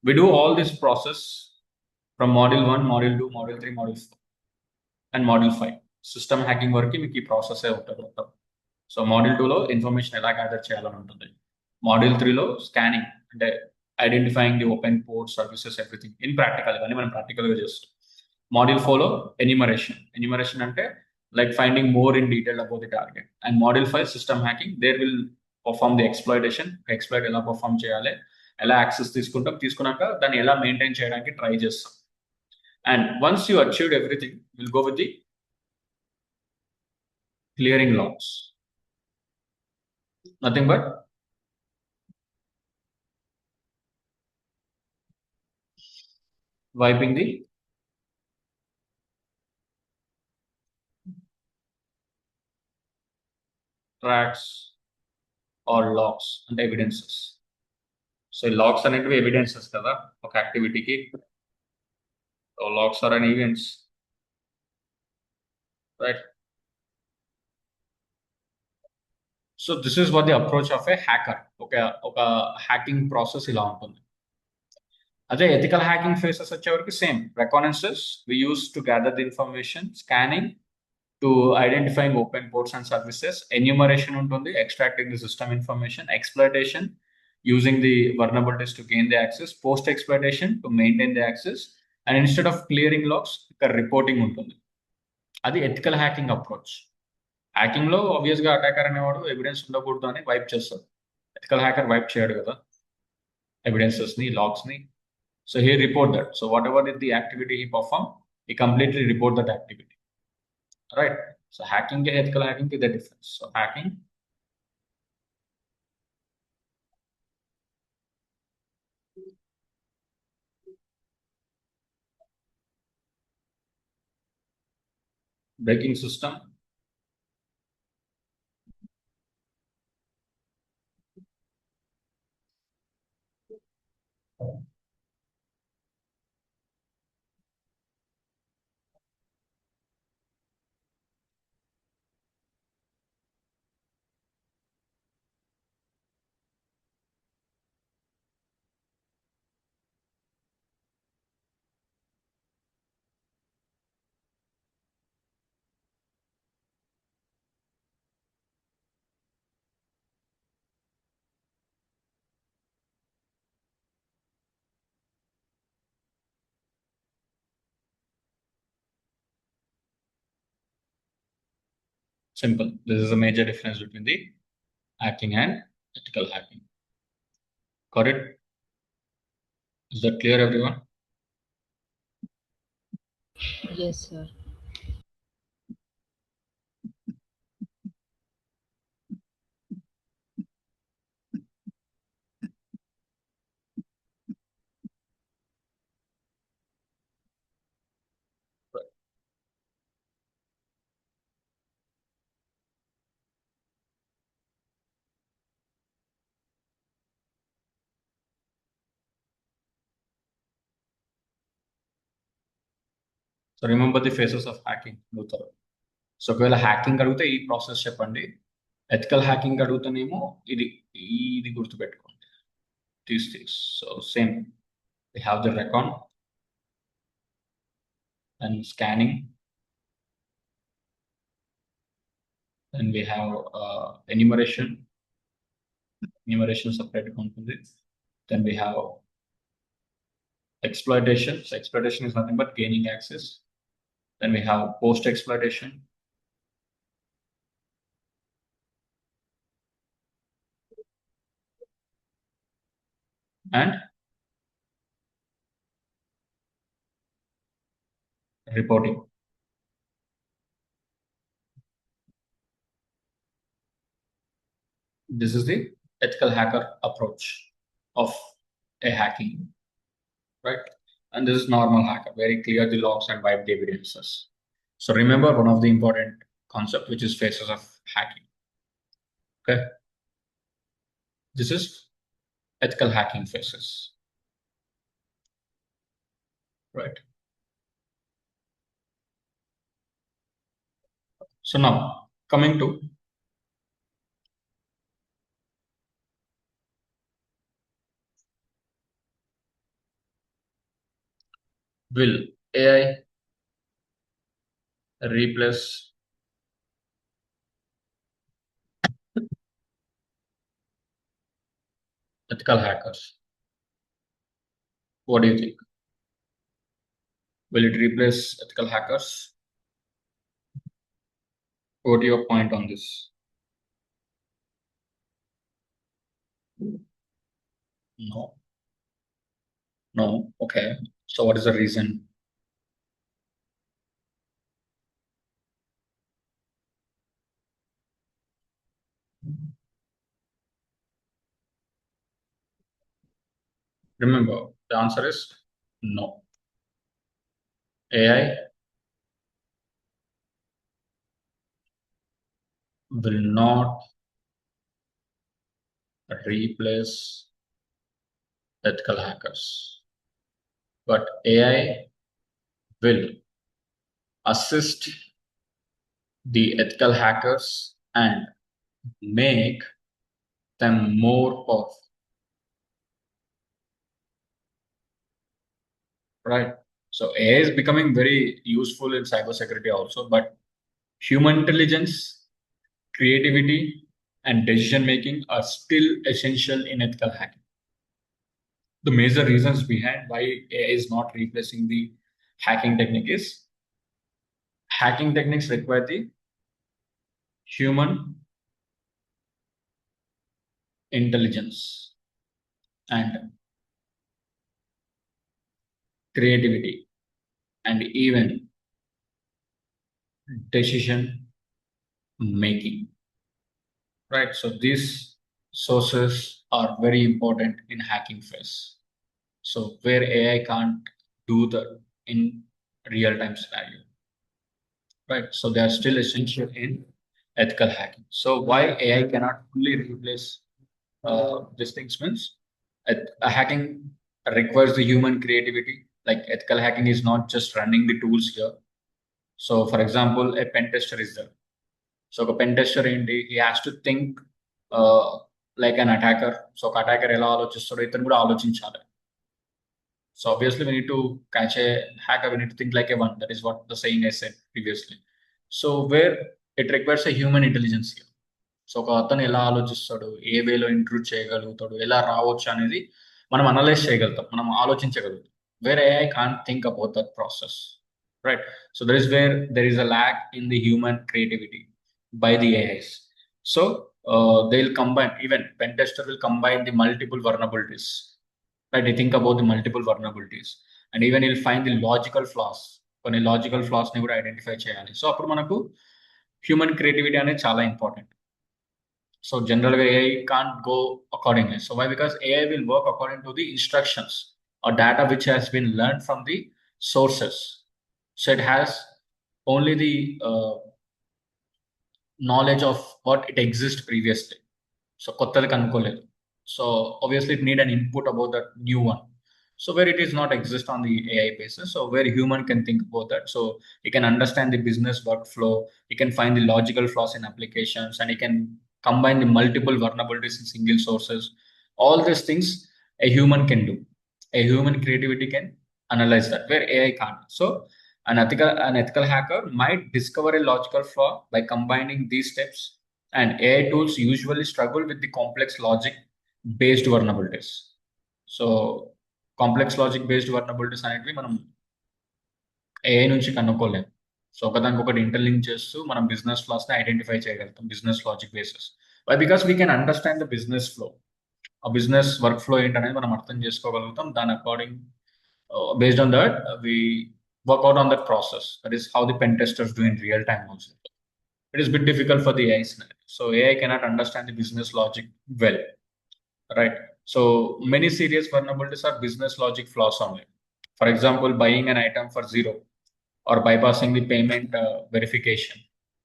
We do all this process from module 1, module 2, module 3, module 4 and module 5. System hacking వరకు మీకు ఈ process ఉంటుంది మొత్తం. So module 2లో information ఎలా gather చేయాలని ఉంటుంది. మాడ్యూల్ 3లో స్కానింగ్, అంటే identifying the open port services everything in practical, ఇవన్నీ మనం ప్రాక్టికల్గా చేస్తాం. మాడ్యూల్ 4లో ఎన్యూమరేషన్ అంటే like finding more in detail about the target. And module 5 system hacking, there will perform the exploitation. Exploit ఎలా perform చేయాలి, ఎలా access తీసుకున్నాక దాన్ని ఎలా మెయింటైన్ చేయడానికి ట్రై చేస్తాం. And once you achieved everything, we'll go with the clearing logs, nothing but wiping the tracks or logs and evidences. So logs అనేటివి evidences కదా ఒక యాక్టివిటీకి. So logs are an events, right? So this is what the approach of a hacker. ఒక hacking process ఇలా ఉంటుంది. అదే ethical hacking phases వచ్చేవరకు same recognises we use to gather the information, scanning to identifying open ports and services, enumeration ఉంటుంది, extracting the system information, exploitation using the vulnerabilities to gain the access, post exploitation to maintain the access, and instead of clearing logs ఇక్కడ reporting ఉంటుంది. అది ethical hacking approach. Hacking లో obvious గా attacker అనేవాడు evidence ఉండకూడదు అని wipe చేస్తాడు. Ethical hacker wipe చేయడు కదా ఎవిడెన్సెస్ ని, లాగ్స్ ని. So he report that. So what ever is the activity he perform, he completely report that activity, right? So hacking and ethical hacking is the difference. So hacking, breaking system, simple. This is a major difference between the hacking and ethical hacking. Got it? Is that clear, everyone? Yes, sir. So remember the faces of hacking అడుగుతారు. So ఒకవేళ hacking అడిగితే ఈ process చెప్పండి, ethical hacking అడుగుతానేమో ఇది ఇది గుర్తుపెట్టుకోండి. తీస్ so same, we have the recon and scanning, then we have enumeration separate ఉంటుంది, then we have exploitation. So exploitation is nothing but gaining access. Then we have post exploitation, and reporting. This is the ethical hacker approach of a hacking, right? And this is normal hacker, very clear the logs and wipe the evidences. So remember one of the important concept, which is phases of hacking. Okay, this is ethical hacking phases, right? So now coming to will AI replace ethical hackers? What do you think? Will it replace ethical hackers? What is your point on this? No. No. Okay. So what is the reason? Remember, the answer is no. AI will not replace ethical hackers, but AI will assist the ethical hackers and make them more powerful. Right. So AI is becoming very useful in cybersecurity also, but human intelligence, creativity, and decision making are still essential in ethical hacking. The major reasons behind why AI is not replacing the hacking technique is hacking techniques require the human intelligence and creativity and even decision making. Right. So these sources are very important in hacking phase. So where AI can't do the in real time scenario. Right. So they are still essential in ethical hacking. So why AI cannot fully replace these things means hacking requires the human creativity. Like ethical hacking is not just running the tools here. So for example, a pen tester is there. So ఒక pen tester ఏంటి he has to think uh, like an attacker. So ఒక attacker ఎలా ఆలోచిస్తాడో ఇతను కూడా ఆలోచించాలి. So obviously we need to catch a hacker, we need to think like a one. That is what the saying I said previously. So where it requires a human intelligence here. So ఒక అతను ఎలా ఆలోచిస్తాడు, ఏ వేలో intrude చేయగలుగుతాడు, ఎలా రావచ్చు అనేది మనం అనలైజ్ చేయగలుగుతాం, మనం ఆలోచించగలుగుతాం. Where AI can't think about that process, right? So there is where there is a lack in the human creativity by the AIs. So they'll combine, even pen tester will combine the multiple vulnerabilities, right? They think about the multiple vulnerabilities and even he'll find the logical flaws. కొన్ని logical floss ని కూడా identify చేయాలి. So అప్పుడు మనకు human creativity అనేది చాలా important. So generally AI can't go accordingly. So why? Because AI will work according to the instructions or data which has been learned from the sources. So it has only the knowledge of what it exists previously. So కొత్తది కనుక్కోలేదు. So obviously it need an input about that new one. So where it is not exist on the AI basis, so where human can think about that. So he can understand the business workflow, he can find the logical flaws in applications, and he can combine the multiple vulnerabilities in single sources. All these things a human can do. A human creativity can analyze that, where AI can't. So an ethical hacker might discover a logical flaw by combining these steps, and AI tools usually struggle with the complex logic based vulnerabilities. So complex logic based vulnerabilities అనేవి మనం AI నుంచి కనుక్కోలేం. So ఒకదానికి ఒకటి interlink చేస్తూ మనం business flaws ని identify చేయగలుగుతాం business logic basis. Why? Because we can understand the business flow. ఆ బిజినెస్ వర్క్ ఫ్లో ఏంటనేది మనం అర్థం చేసుకోగలుగుతాం. దాని according based on that we work out on that process. That is how the pen testers do in real time also. It is a bit difficult for the AI scenario. So AI cannot understand the business logic well, right? So many serious vulnerabilities are business logic flaws only. For example, buying an item for zero, or bypassing the payment verification,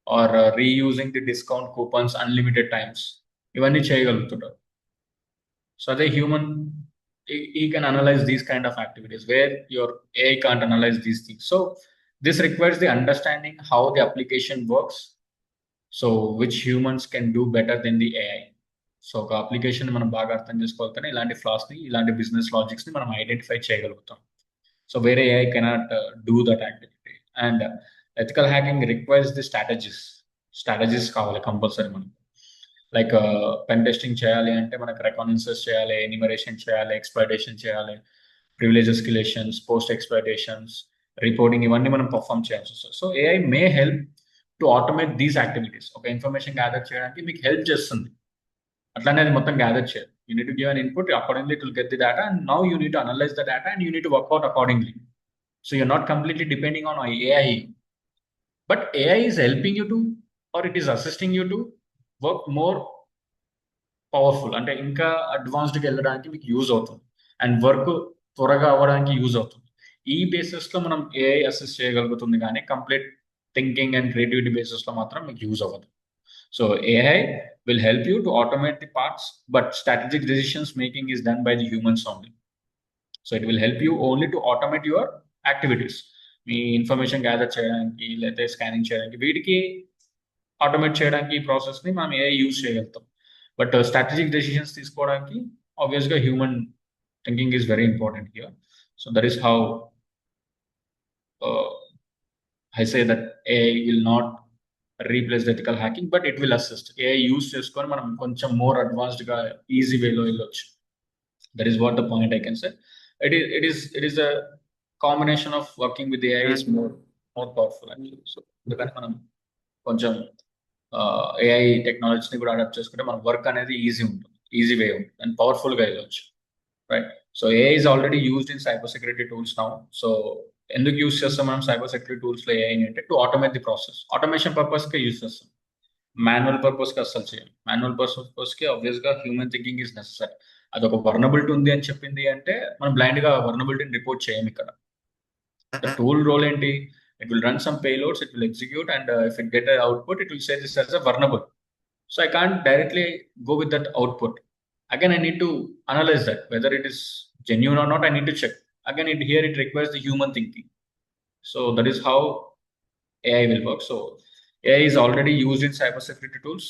or reusing the discount coupons unlimited times. ఇవన్నీ చేయగలుగుతాడు. So the human, he can analyze these kind of activities where your AI can't analyze these things. So this requires the understanding how the application works, so which humans can do better than the AI. So ఒక application మనం బాగా అర్థం చేసుకోవాలంటే ఇలాంటి ఫ్లాస్ని, ఇలాంటి business లాజిక్స్ని మనం identify చేయగలుగుతాం. So వేరే AI cannot do that activity. And ethical hacking requires the strategies కావాలి కంపల్సరీ మనకు. లైక్ పెన్ టెస్టింగ్ చేయాలి అంటే మనకు రికగ్నైజెస్ చేయాలి, ఎనిమరేషన్ చేయాలి, ఎక్స్‌ప్లాయిటేషన్ చేయాలి, privilege escalations, post exploitations, reporting, ఇవన్నీ మనం పర్ఫామ్ చేయాల్సి వస్తుంది. So AI may help to automate these activities. ఒక ఇన్ఫర్మేషన్ గ్యాదర్ చేయడానికి మీకు హెల్ప్ చేస్తుంది, అట్లానే అది మొత్తం గ్యాదర్ చేయాలి. You need to give an input, accordingly it will get the data, and now you need to analyse the data and you need to work out accordingly. So you're not completely depending on AI, but AI is helping you to, or it is assisting you to work more powerful. అంటే ఇంకా అడ్వాన్స్డ్కి వెళ్ళడానికి మీకు use అవుతుంది and work త్వరగా అవ్వడానికి use అవుతుంది. ఈ బేసిస్లో మనం AI అసిస్ట్ చేయగలుగుతుంది, కానీ కంప్లీట్ థింకింగ్ అండ్ క్రియేటివిటీ బేసిస్లో మాత్రం మీకు యూజ్ అవ్వదు. So AI will help you to automate the parts, but strategic decisions making is done by the humans only. So it will help you only to automate your activities. Me information gather చేయడానికి, లేకపోతే scanning చేయడానికి, వీటికి automate చేయడానికి ఈ ప్రాసెస్ని మనం AI use చేయగలుగుతాం. But strategic decisions తీసుకోవడానికి ఆబ్వియస్గా human thinking is very important here. So that is how I say that AI will not replace the ethical hacking, but it will assist. AI use చేసుకొని మనం కొంచెం more అడ్వాన్స్డ్గా easy వేలో వెళ్ళొచ్చు. That is what the point I can say. It is a combination of working with AI is more powerful actually. So అందుకని మనం కొంచెం AI టెక్నాలజీని కూడా అడాప్ట్ చేసుకుంటే మన వర్క్ అనేది ఈజీ వే ఉంటుంది అండ్ పవర్ఫుల్గా వెళ్ళొచ్చు, right? So AI is already used in cyber security tools now. So ఎందుకు యూజ్ చేస్తాం మనం సైబర్ సెక్యూరిటీ టూల్స్లో ఏఐ అంటే to automate the process. Automation పర్పస్కే యూజ్ చేస్తాం, మాన్యువల్ పర్పస్కి అస్సలు చేయం. మాన్యువల్ పర్పస్కి ఆబ్వియస్గా హ్యూమన్ థింకింగ్ ఈజ్ నెసెసరీ. అదొక వర్నబిలిటీ ఉంది అని చెప్పింది అంటే మనం బ్లైండ్గా వర్నబిలిటీని రిపోర్ట్ చేయం ఇక్కడ. The tool role ఏంటి? It will run some payloads, it will execute, and if it get an output, it will say this as a vulnerable. So I can't directly go with that output. Again, I need to analyze that whether it is genuine or not. I need to check. Again, here it requires the human thinking. So that is how AI will work. So AI is already used in cybersecurity tools.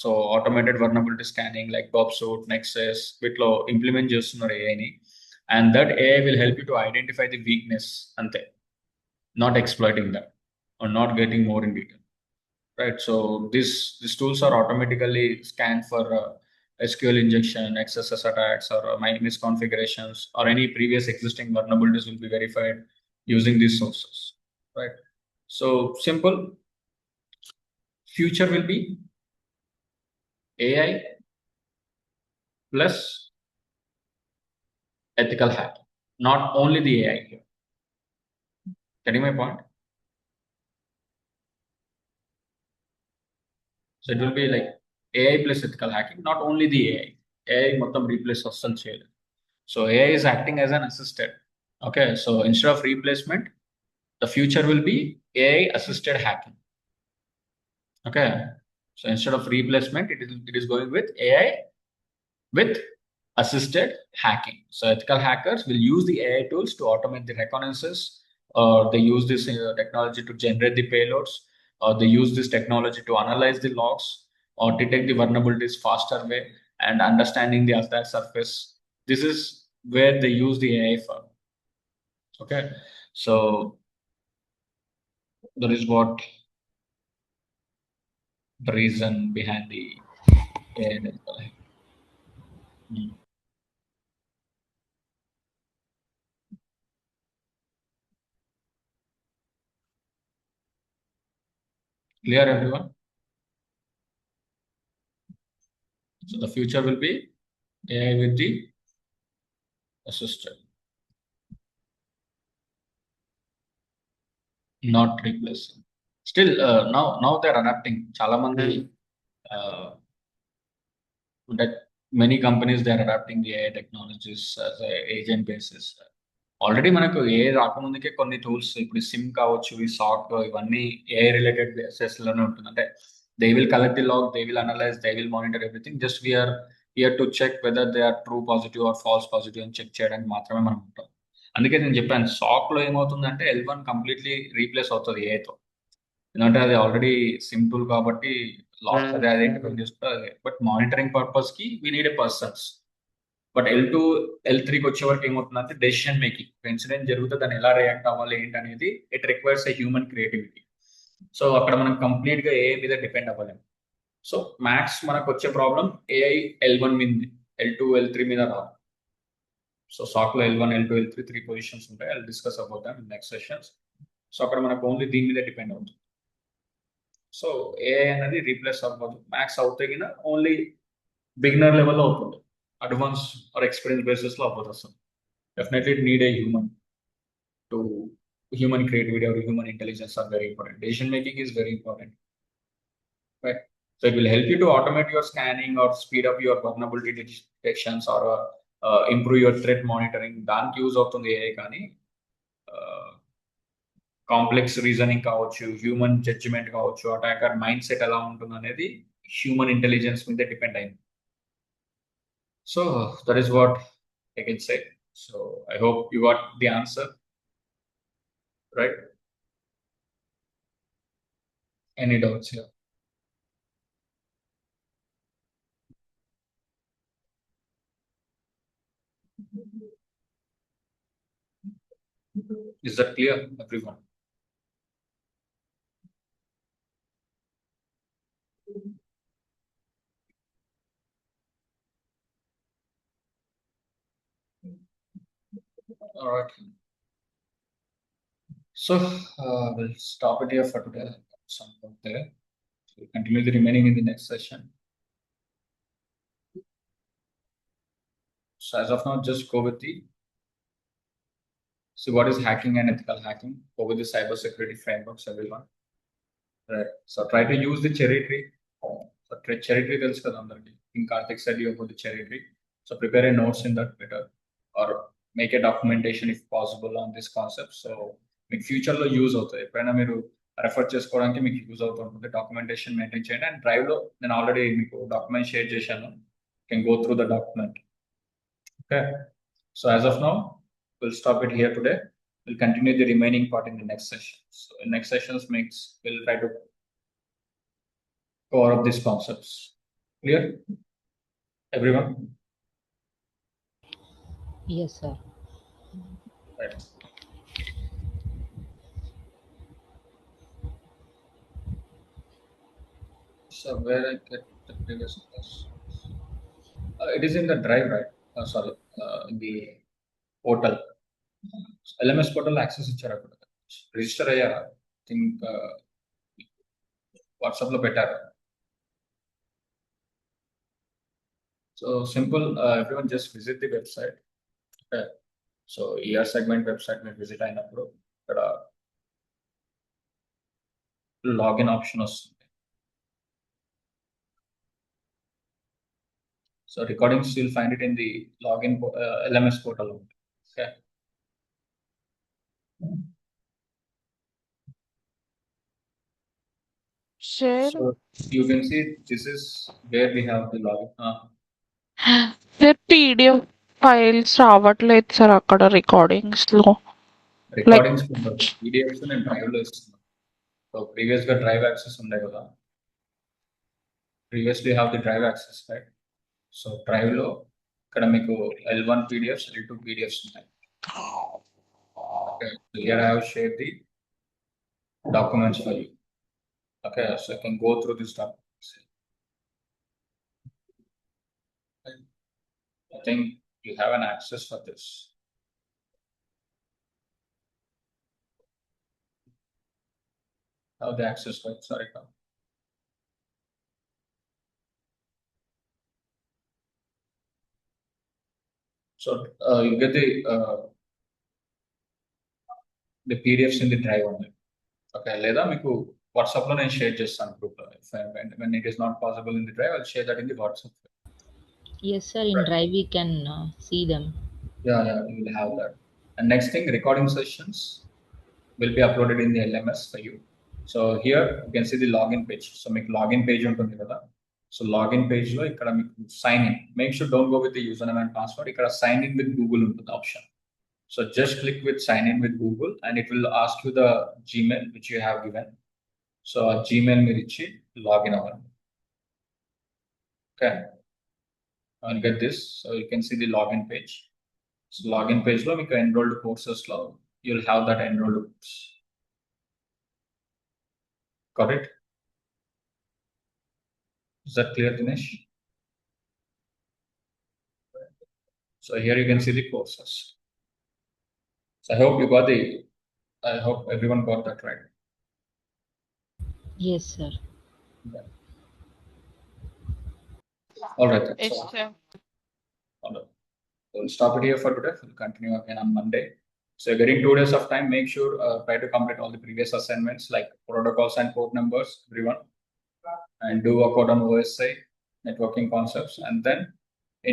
So automated vulnerability scanning like Bobsuit, Nexus, వీటిలో implement చేస్తున్నారు ఏఐని. And that AI will help you to identify the weakness ante, not exploiting that or not getting more in detail, right? So these tools are automatically scanned for SQL injection, XSS attacks, or misconfigurations, or any previous existing vulnerabilities will be verified using these sources, right? So simple. Future will be AI plus ethical hacking, not only the AI here. Getting my point? So it will be like AI plus ethical hacking, not only the AI. AI మొత్తం replace అస్సలు చేయలేదు. So AI is acting as an assistant. Okay, so instead of replacement, the future will be AI assisted hacking. Okay, so instead of replacement, it is going with AI with assisted hacking. So ethical hackers will use the AI tools to automate the reconnaissance, or they use this technology to generate the payloads, or they use this technology to analyze the logs or detect the vulnerabilities faster way and understanding the attack surface. This is where they use the AI for. Okay, so that is what the reason behind the AI and ethical hacking. Clear, everyone? So the future will be AI with the assistant, not replacing. Still, now they're adapting. Chala mandi, that many companies they are adapting the AI technologies as a agent basis. Already మనకు AI రాకముందుకే కొన్ని tools, ఇప్పుడు SIM కావచ్చు, ఈ సాక్, ఇవన్నీ AI related బేసెస్లోనే ఉంటుంది. అంటే they will collect the log, they will analyse, they will monitor everything. Just we're here to check whether they are true positive or false positive అని చెక్ చేయడానికి మాత్రమే మనం ఉంటాం. అందుకే నేను చెప్పాను, సాక్లో ఏమవుతుందంటే L1 కంప్లీట్లీ రీప్లేస్ అవుతుంది ఏఐతో. ఎందుకంటే అది ఆల్రెడీ సింపుల్ కాబట్టి లాక్స్ అదే ఐడెంటిఫై చేస్తుంది. బట్ మానిటరింగ్ పర్పస్కి we need a persons. But L2 L3కి వచ్చే వరకు ఏమవుతుందంటే డెసిషన్ మేకింగ్, ఇన్సిడెంట్ జరిగితే దాన్ని ఎలా రియాక్ట్ అవ్వాలి ఏంటి అనేది it requires a human creativity. So అక్కడ మనం కంప్లీట్గా ఏఐ మీద డిపెండ్ అవ్వలేము. సో మ్యాక్స్ మనకు వచ్చే ప్రాబ్లం ఏఐ L1 మీద, L2 L3 మీద రాదు. సో సాక్లో L1 L2 L3 3 పొజిషన్స్ ఉంటాయి. I discuss about that in next sessions. So అక్కడ మనకు ఓన్లీ దీని మీద డిపెండ్ అవుతుంది. సో ఏఐ అనేది రీప్లేస్ అవ్వదు. మ్యాక్స్ అవుతే ఓన్లీ బిగినర్ లెవెల్లో అవుతుంది, అడ్వాన్స్ ఆర్ ఎక్స్పీరియన్స్ బేసిస్లో అవ్వదు అసలు. Definitely need a human creativity or human intelligence are very important. Decision making is very important, right? So it will help you to automate your scanning or speed up your vulnerability detections or improve your threat monitoring. దానికి use అవుతుంది AI. కానీ complex reasoning కావచ్చు, human judgement కావచ్చు, attacker mind set ఎలా ఉంటుంది అనేది human intelligence మీద depend అయింది. So that is what I can say. So I hope you got the answer, right? Any doubts here? Is that clear, everyone? All right. So we'll stop it here for today. Some point there. So we'll continue the remaining in the next session. So as of now, just go with the. So what is hacking and ethical hacking? Go with the cybersecurity frameworks, everyone. Right. So try to use the cherry tree. So cherry tree tells కదా అందరికి. In Karthik said you about the cherry tree. So prepare a notes in that better, or make a documentation if possible on this concept. So మీకు future లో use అవుతుంది. ఎప్పుడైనా మీరు refer చేసుకోవడానికి మీకు use అవుతుంటుంది. డాక్యుమెంటేషన్ మెయింటైన్ చేయండి. And drive లో నేను ఆల్రెడీ మీకు డాక్యుమెంట్ షేర్ చేశాను. Can go through the document. Okay. So as of now, we'll stop it here today. We'll continue the remaining part in the next session. So in next sessions we'll try to cover up these concepts. Clear? Everyone? Yes, sir. Right. So where I get the previous class? It is in the drive, right? Sorry, the portal. LMS portal access ఇచ్చారు అక్కడ. Register అయ్యారా? Think WhatsApp లో పెట్టారు. So simple, everyone just visit the website. Okay. So ER segment website మీరు visit అయినప్పుడు ఇక్కడ login option వస్తుంది. So recordings you'll find it in the login LMS portal. Okay. Share. So you can see this is where we have the login. Sir PDF files రావట్లేదు sir అక్కడ recordings లో. Recordings PDFs నేను drive లో ఇస్తున్నాను. So previous గా drive access ఉండే కదా. Previously have the drive access right. So drive లో ఇక్కడ మీకు L1 PDFs, L2 PDFs ఉన్నాయి. Okay. So here I have shared the documents for you. Okay, so you can go through this documents. I think you have an access for this. How the access works? Sorry, come. So you get the PDFs in the drive only. Okay, లేదా మీకు WhatsApp లో నేను share చేస్తాను group లో. When it is not possible in the drive, I'll share that in the WhatsApp. Yes, sir. In Right. drive we can see them. Yeah, you will have that. And next thing, recording sessions will be uploaded in the LMS for you. So here you can see the login page. So make login page ఉంటుంది కదా. So login page లో ఇక్కడ మీకు sign in. Make sure don't go with the username and password. ఇక్కడ sign in with Google ఉంటుంది option. So just click with sign in with Google and it will ask you the Gmail which you have given. So ఆ Gmail మీరు ఇచ్చి login అవ్వండి. Okay. I'll get this. So you can see the login page. So login page లో మీకు enrolled courses లో you'll have that enrolled course. Got it? Is that clear, Dinesh? So here you can see the courses. So I hope everyone got that right. Yes, sir. Yeah. All right. Then. Yes, So sir. we'll stop it here for today. We'll continue again on Monday. So you're getting 2 days of time. Make sure try to complete all the previous assignments like protocols and port numbers, everyone, and do a code on OSI, networking concepts, and then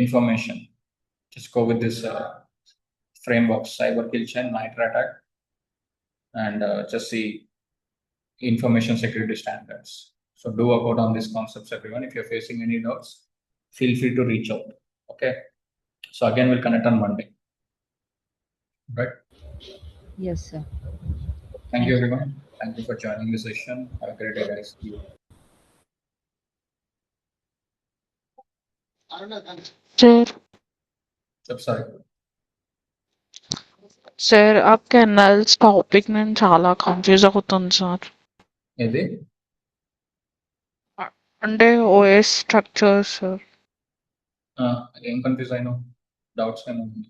information. Just go with this framework, cyber kill chain, nitro attack, and just see information security standards. So do a code on these concepts, everyone. If you're facing any doubts, feel free to reach out. Okay. So again, we'll connect on Monday. Right. Yes, sir. Thank you, everyone. Thank you for joining the session. Have a great day, guys. See you. Sir. Sorry. Sir ఆ canals topic నేను చాలా confuse అవుతుంది sir. ఇది అంటే OS structures sir. ఏం confuse అయినావు? Doubts ఏమైనా?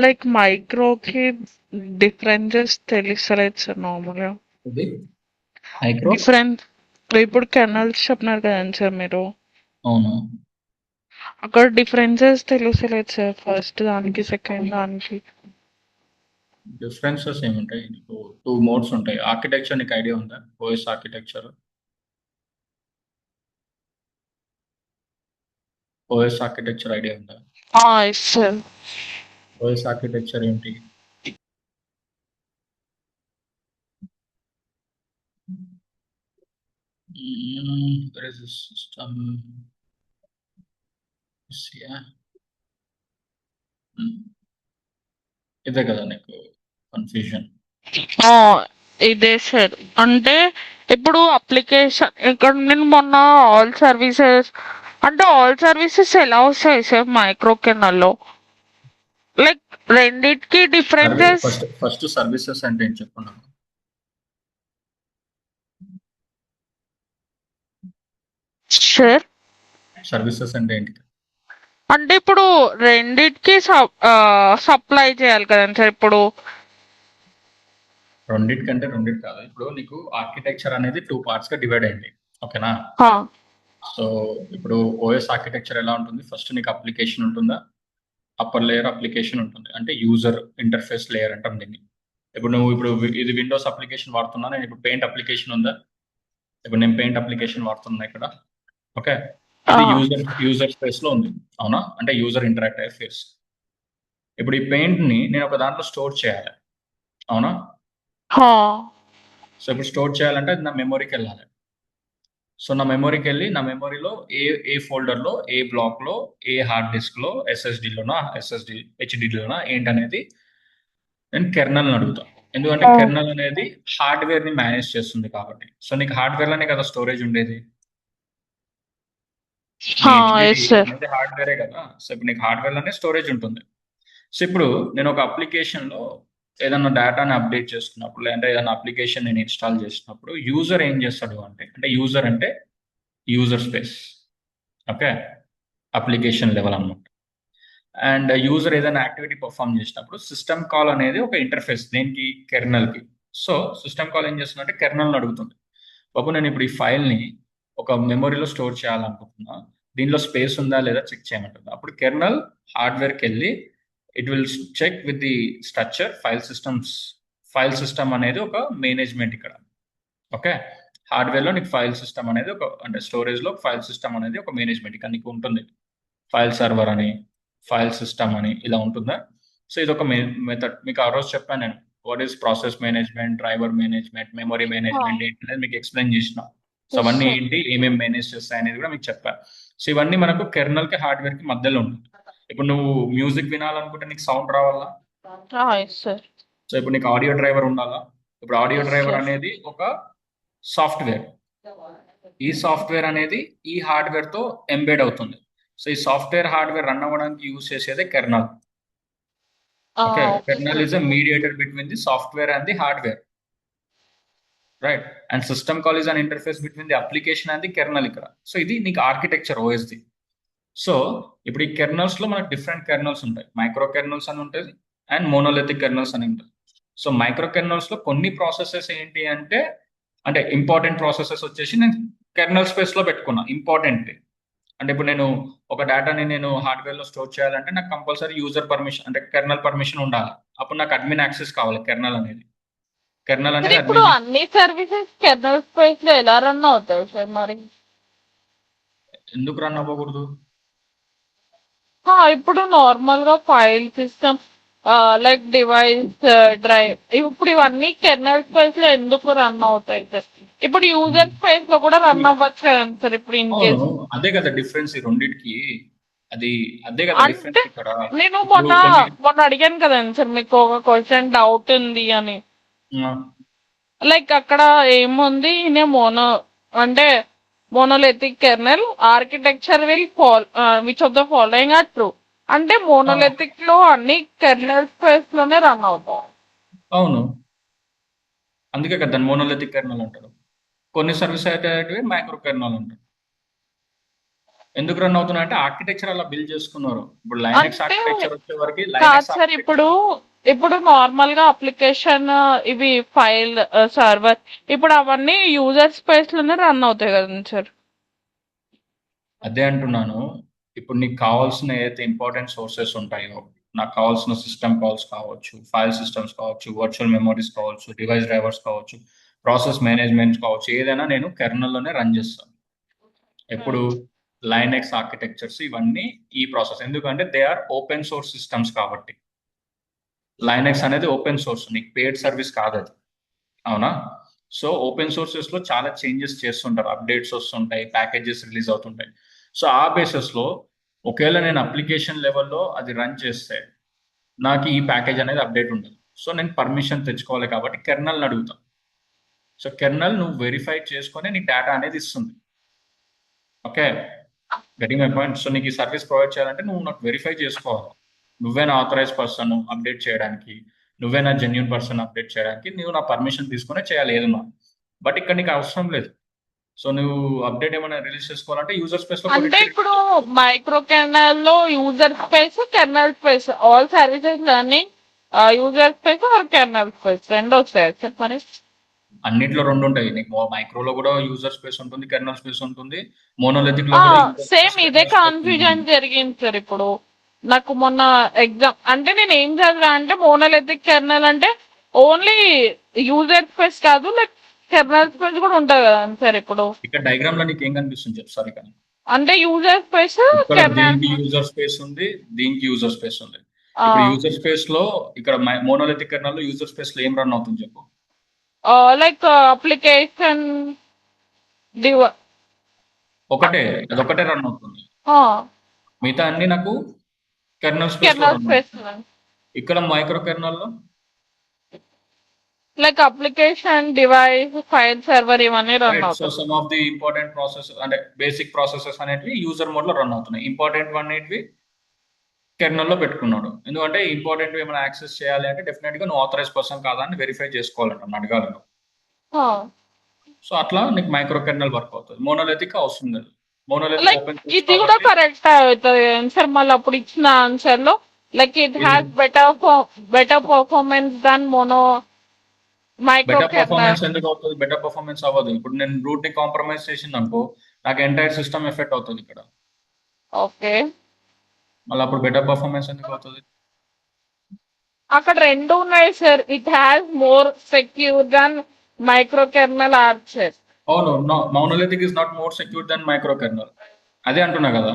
Like మైక్రోకి differences తెలుస్తలేదు సార్ నార్మల్గా. ఇది మైక్రో. డిఫరెన్స్ ఇప్పుడు కెనల్స్ చెప్పినారు కదండి సార్ మీరు, అవును. అక్కడ డిఫరెన్సెస్ తెలుస్తలేదు సార్ ఫస్ట్ దానికి సెకండ్ దానికి. డిఫరెన్సెస్ ఏముంటాయి? టూ మోడ్స్ ఉంటాయి. ఆర్కిటెక్చర్ నీకు ఐడియా ఉందా? OS architecture. OS architecture idea ఉందా? Yes sir. ఓఎస్ ఆర్కిటెక్చర్ ఏంటి? There is a system. Yeah. ఇదే కదా నీకు కన్ఫ్యూజన్? ఇదే సార్. అంటే ఇప్పుడు అప్లికేషన్ ఇక్కడ నేను మొన్న ఆల్ సర్వీసెస్ అంటే ఆల్ సర్వీసెస్ ఎలా వస్తాయి సార్ మైక్రో కెనల్లో? లైక్ రెండిటికి డిఫరెన్సెస్. ఫస్ట్ సర్వీసెస్ అంటే ఏం చెప్పుకున్నాను? సార్ సర్వీసెస్ అంటే ఏంటి? అంటే ఇప్పుడు రెండిటికి సప్లై చేయాలి కదండి సార్. ఇప్పుడు రెండిటికంటే రెండిటి కాదు. ఇప్పుడు నీకు ఆర్కిటెక్చర్ అనేది 2 పార్ట్స్ గా డివైడ్ అయింది. ఓకేనా? సో ఇప్పుడు ఓఎస్ ఆర్కిటెక్చర్ ఎలా ఉంటుంది? ఫస్ట్ నీకు అప్లికేషన్ ఉంటుందా, అప్పర్ లేయర్ అప్లికేషన్ ఉంటుంది, అంటే యూజర్ ఇంటర్ఫేస్ లేయర్ అంటాం దీన్ని. ఇప్పుడు నువ్వు ఇది విండోస్ అప్లికేషన్ వాడుతున్నా, నేను ఇప్పుడు పెయింట్ అప్లికేషన్ ఉందా? ఇప్పుడు నేను పెయింట్ అప్లికేషన్ వాడుతున్నా ఇక్కడ. ఓకే, ఇది యూజర్ స్పేస్ లో ఉంది, అవునా? అంటే యూజర్ ఇంటరాక్ట్ అయ్యే ఫేస్. ఇప్పుడు ఈ పెయింట్ ని నేను ఒక దాంట్లో స్టోర్ చేయాలి, అవునా? సో ఇప్పుడు స్టోర్ చేయాలంటే అది నా మెమొరీకి వెళ్ళాలి. సో నా మెమొరీకి వెళ్ళి నా మెమొరీలో ఏ ఫోల్డర్లో, ఏ బ్లాక్లో, ఏ హార్డ్ డిస్క్లో, హెచ్డిలోనా ఏంటనేది నేను కెర్నల్ని అడుగుతాను. ఎందుకంటే కెర్నల్ అనేది హార్డ్వేర్ని మేనేజ్ చేస్తుంది కాబట్టి. సో నీకు హార్డ్వేర్లోనే కదా స్టోరేజ్ ఉండేది, అనేది హార్డ్వేరే కదా. సో ఇప్పుడు నీకు హార్డ్వేర్లోనే స్టోరేజ్ ఉంటుంది. సో ఇప్పుడు నేను ఒక అప్లికేషన్లో ఏదన్నా డేటాని అప్డేట్ చేసుకున్నప్పుడు, లేదంటే ఏదైనా అప్లికేషన్ నేను ఇన్స్టాల్ చేసినప్పుడు యూజర్ ఏం చేస్తాడు అంటే యూజర్ అంటే user space, okay, application level అన్నమాట. అండ్ యూజర్ ఏదైనా యాక్టివిటీ పర్ఫామ్ చేసినప్పుడు సిస్టమ్ కాల్ అనేది ఒక ఇంటర్ఫేస్ దేనికి, కెర్నల్కి. సో సిస్టమ్ కాల్ ఏం చేస్తుందంటే కెర్నల్ని అడుగుతుంది, బాబు నేను ఇప్పుడు ఈ ఫైల్ని ఒక మెమొరీలో స్టోర్ చేయాలనుకుంటున్నా, దీనిలో స్పేస్ ఉందా లేదా చెక్ చేయమంటుంది. అప్పుడు కెర్నల్ హార్డ్వేర్కి వెళ్ళి it will check with the structure file system అనేది ఒక మేనేజ్మెంట్ ఇక్కడ. ఓకే, హార్డ్వేర్లో నీకు ఫైల్ సిస్టమ్ అనేది అంటే స్టోరేజ్లో ఫైల్ సిస్టమ్ అనేది ఒక మేనేజ్మెంట్ ఇక్కడ నీకు ఉంటుంది. ఫైల్ సర్వర్ అని, ఫైల్ సిస్టమ్ అని ఇలా ఉంటుందా? సో ఇది ఒక మెథడ్. మీకు ఆ రోజు చెప్పాను నేను, what is process management, driver management, memory management ఏంటి అనేది మీకు ఎక్స్ప్లెయిన్ చేసిన. సో అవన్నీ ఏంటి, ఏమేమి మేనేజ్ చేస్తాయి అనేది కూడా మీకు చెప్పాను. సో ఇవన్నీ మనకు కెర్నల్ కి హార్డ్వేర్ కి మధ్యలో ఉంటుంది. ఇప్పుడు నువ్వు మ్యూజిక్ వినాలనుకుంటే నీకు సౌండ్ రావాలా? సో ఇప్పుడు నీకు ఆడియో డ్రైవర్ ఉండాలా? ఇప్పుడు ఆడియో డ్రైవర్ అనేది ఒక సాఫ్ట్వేర్. ఈ సాఫ్ట్వేర్ అనేది ఈ హార్డ్వేర్ తో ఎంబెడ్ అవుతుంది. సో ఈ సాఫ్ట్వేర్ హార్డ్వేర్ రన్ అవ్వడానికి యూజ్ చేసేదే kernel. Okay, kernel is a mediator between the software and the hardware, right? And system call is an interface between the application and the kernel ఇక్కడ. So ఇది నీకు architecture OS the. So ఇప్పుడు ఈ kernels లో మనకు different kernels ఉంటాయి. Micro kernels అని ఉంటుంది అండ్ మోనోలిథిక్ కెర్నల్స్ అని ఉంటుంది. సో మైక్రో కెర్నల్స్ లో కొన్ని ప్రాసెసెస్ ఏంటి అంటే ఇంపార్టెంట్ ప్రాసెసెస్ వచ్చేసి నేను కెర్నల్ స్పేస్ లో పెట్టుకున్నా ఇంపార్టెంట్. అంటే ఇప్పుడు నేను ఒక డేటాని నేను హార్డ్వేర్ లో స్టోర్ చేయాలంటే నాకు కంపల్సరీ యూజర్ పర్మిషన్ అంటే కెర్నల్ పర్మిషన్ ఉండాలి. అప్పుడు నాకు అడ్మిన్ యాక్సెస్ కావాలి. కెర్నల్ అనేది ఇప్పుడు అన్ని సర్వీసెస్ కెర్నల్ స్పేస్ లో ఎలా రన్ అవుతాయి సార్ మరి? ఎందుకు రన్ అవ్వకూడదు? ఇప్పుడు నార్మల్ గా file system like device drive ఇప్పుడు ఇవన్నీ కెర్నల్ స్పేస్ లో ఎందుకు రన్ అవుతాయి సార్? ఇప్పుడు యూజర్ స్పేస్ లో కూడా రన్ అవ్వచ్చు కదండి సార్ ఇప్పుడు ఇన్ కేస్. అదే కదా డిఫరెన్స్ ఈ రెండింటికి. అదే కదా డిఫరెన్స్ ఇక్కడ. నేను మొన్న అడిగాను కదండి సార్ మీకు ఒక క్వశ్చన్ డౌట్ ఉంది అని. లైక్ అక్కడ ఏముంది, అంటే monolithic kernel architecture will fall which of the following are true? అంటే మోనోలిథిక్ లో అన్ని కెర్నల్ స్పేస్ లోనే రన్ అవుతాయి. అవును, అందుకే కదా దాన్ని మోనోలిథిక్ కెర్నల్ అంటారు. కొన్ని సర్వీస్ అనేటివి మైక్రో కెర్నల్ అంటారు. ఎందుకు రన్ అవుతున్నాయి అంటే ఆర్కిటెక్చర్ అలా బిల్డ్ చేసుకున్నారు. ఇప్పుడు లైనెక్స్ అంటే ఆర్కిటెక్చర్ వచ్చే వరకు కాదు లైనెక్స్ సార్, ఇప్పుడు నార్మల్ గా అప్లికేషన్ ఇవి ఫైల్ సర్వర్ ఇప్పుడు అవన్నీ యూజర్ స్పేస్ లోనే రన్ అవుతాయి కదా సార్. అదే అంటున్నాను. ఇప్పుడు నీకు కావాల్సిన ఏదైతే ఇంపార్టెంట్ సోర్సెస్ ఉంటాయో, నాకు కావాల్సిన సిస్టమ్ కాల్స్ కావచ్చు, ఫైల్ సిస్టమ్స్ కావచ్చు, వర్చువల్ మెమోరీస్ కావచ్చు, డివైస్ డ్రైవర్స్ కావచ్చు, ప్రాసెస్ మేనేజ్మెంట్ కావచ్చు, ఏదైనా నేను కెర్నల్లోనే రన్ చేస్తాను. ఎప్పుడు లైనెక్స్ ఆర్కిటెక్చర్స్ ఇవన్నీ ఈ ప్రాసెస్, ఎందుకంటే they are open source systems కాబట్టి. లైనెక్స్ అనేది ఓపెన్ సోర్స్, నీకు పేడ్ సర్వీస్ కాదు అది, అవునా? సో ఓపెన్ సోర్సెస్ లో చాలా చేంజెస్ చేస్తుంటారు, అప్డేట్స్ వస్తుంటాయి, ప్యాకేజెస్ రిలీజ్ అవుతుంటాయి. సో ఆ బేసిస్ లో ఒకవేళ నేను అప్లికేషన్ లెవెల్లో అది రన్ చేస్తే నాకు ఈ ప్యాకేజ్ అనేది అప్డేట్ ఉంటుంది. సో నేను పర్మిషన్ తెచ్చుకోవాలి కాబట్టి కెర్నల్ని అడుగుతాను. సో కెర్నల్ నువ్వు వెరిఫై చేసుకొని నీకు డేటా అనేది ఇస్తుంది. Okay, getting my point. So నీకు ఈ సర్వీస్ ప్రొవైడ్ చేయాలంటే నువ్వు నాకు వెరిఫై చేసుకోవాలి. నువ్వేనా ఆథరైజ్ పర్సన్ అప్డేట్ చేయడానికి, నువ్వేనా జెన్యున్ పర్సన్ అప్డేట్ చేయడానికి, నువ్వు నా పర్మిషన్ తీసుకునే చేయాలి ఏదన్నా. బట్ ఇక్కడ నీకు అవసరం లేదు. సో నువ్వు అప్డేట్ ఏమైనా రిలీజ్ చేసుకోవాలంటే యూజర్ స్పేస్ లో అంటే కొట్టి ఇప్పుడు మైక్రో కెర్నల్ లో user space kernel space all services అన్ని user space or kernel space రెండు వస్తాయి సార్ మరి. అన్నిట్లో రెండు ఉంటాయి. నీకు మైక్రోలో కూడా యూజర్ స్పేస్ ఉంటుంది, కెర్నల్ స్పేస్ ఉంటుంది. మోనోలిథిక్ లో కూడా యూజర్ సేమ్ స్పేస్, ఇదే కెర్నల్ స్పేస్ ఉంటుంది. కన్ఫ్యూజన్ జరిగింది సార్. ఇప్పుడు నాకు మొన్న ఎగ్జామ్ అంటే నేను ఏం చదివా అంటే మోనోలిథిక్ కెర్నల్ అంటే ఓన్లీ యూజర్ స్పేస్ కాదు, లైక్ కెర్నల్ స్పేస్ కూడా ఉంటుంది కదా సార్. ఇప్పుడు ఇక్కడ డయాగ్రామ్ లో నీకు ఏం కనిపిస్తుంది చెప్పు సార్. ఇక్కడ అంటే యూజర్ స్పేస్ ఇక్కడ కెర్నల్ దీనికి యూజర్ స్పేస్ ఉంది, దీనికి యూజర్ స్పేస్ ఉంది. ఇప్పుడు యూజర్ స్పేస్ లో ఇక్కడ మోనోలిథిక్ కెర్నల్ లో యూజర్ స్పేస్ లో ఏం రన్ అవుతుంది చెప్పు. లైక్ అప్లికేషన్ డివ ఒకటే, అదొకటే రన్ అవుతుంది. మిగతా అన్ని నాకు కెర్నల్ స్పేస్ లో కెర్నల్ రన్ స్పేస్ అవుతుంది. ఇక్కడ మైక్రో కెర్నల్ లో like application device file server ఇవన్నీ రన్ రైట్. సో అవుతాయి. Some of the important process అంటే బేసిక్ ప్రాసెసెస్ అనేటివి యూజర్ మోడ్ లో రన్ అవుతున్నాయి. ఇంపార్టెంట్ అనేటివి కెర్నల్ లో పెట్టుకున్నాడు. ఎందుకంటే ఇంపార్టెంట్ ఏమైనా యాక్సెస్ చేయాలి అంటే డెఫినెట్ గా నువ్వు ఆథరైజ్ పర్సన్ కాదా అని వెరిఫై చేసుకోవాలంట, అడగాలి. సో అట్లా నీకు మైక్రో కెర్నల్ వర్క్ అవుతుంది. మోనోలిథిక్ అవసరం లేదు. మోనోలిథిక్ లైక్ ఓపెన్ సోర్స్ ఇది కూడా కాబట్టి కరెక్ట్ అవుతుంది ఆన్సర్. మళ్ళీ అప్పుడు ఇచ్చిన ఆన్సర్ లో లైక్ ఇట్ ఇది has better performance than micro better kernel. Performance ఎందుకు అవుతుంది? బెటర్ పర్ఫార్మెన్స్ అవ్వదు. ఇప్పుడు నేను రూట్ ని కాంప్రమైజ్ చేసింది అనుకో, నాకు ఎంటైర్ సిస్టమ్ ఎఫెక్ట్ అవుతుంది ఇక్కడ. ఓకే, మళ్ళీ అప్పుడు బెటర్ పర్ఫార్మెన్స్ ఎందుకు అవుతుంది? అక్కడ రెండు ఉన్నాయి sir. It has more secure than micro kernel architecture. అవును, monolithic is not more secure than micro kernel. అదే అంటున్నా కదా.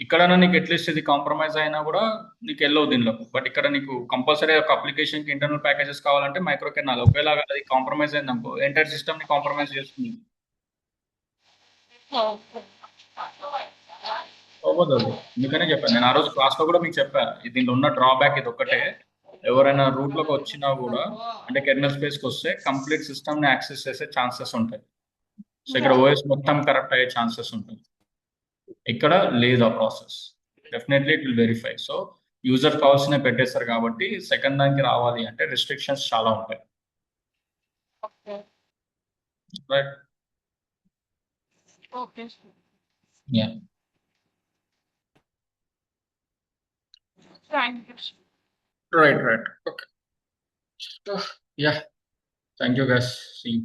ఇక్కడ నీకు అట్లీస్ట్ ఇది కాంప్రమైజ్ అయినా కూడా నీకు వెళ్ళవు దీనిలో. బట్ ఇక్కడ నీకు కంపల్సరీ ఒక అప్లికేషన్ కి ఇంటర్నల్ ప్యాకేజెస్ కావాలంటే మైక్రో కెర్నల్. ఒకవేళ అది కాంప్రమైజ్ అయింది అనుకో, ఎంటైర్ సిస్టమ్ ని కాంప్రమైజ్ చేస్తుంది. అవ్వదు అది. అందుకనే చెప్పాను నేను ఆ రోజు క్లాస్ లో కూడా మీకు చెప్పా, దీనిలో ఉన్న డ్రాబ్యాక్ ఇది ఒక్కటే. ఎవరైనా రూట్ లోకి వచ్చినా కూడా అంటే కెర్నల్ స్పేస్ కి వస్తే కంప్లీట్ సిస్టమ్ ని యాక్సెస్ చేసే ఛాన్సెస్ ఉంటాయి. సో ఇక్కడ ఓఎస్ మొత్తం కరెక్ట్ అయ్యే ఛాన్సెస్ ఉంటుంది. ఇక్కడ లేదు ఆ process. Definitely it will verify. So user కావాల్సిన పెట్టేస్తారు కాబట్టి సెకండ్ దానికి రావాలి అంటే రెస్ట్రిక్షన్స్ చాలా ఉంటాయి. Right. Okay, yeah, thank you. Right. Okay. Yeah, thank you guys. See you.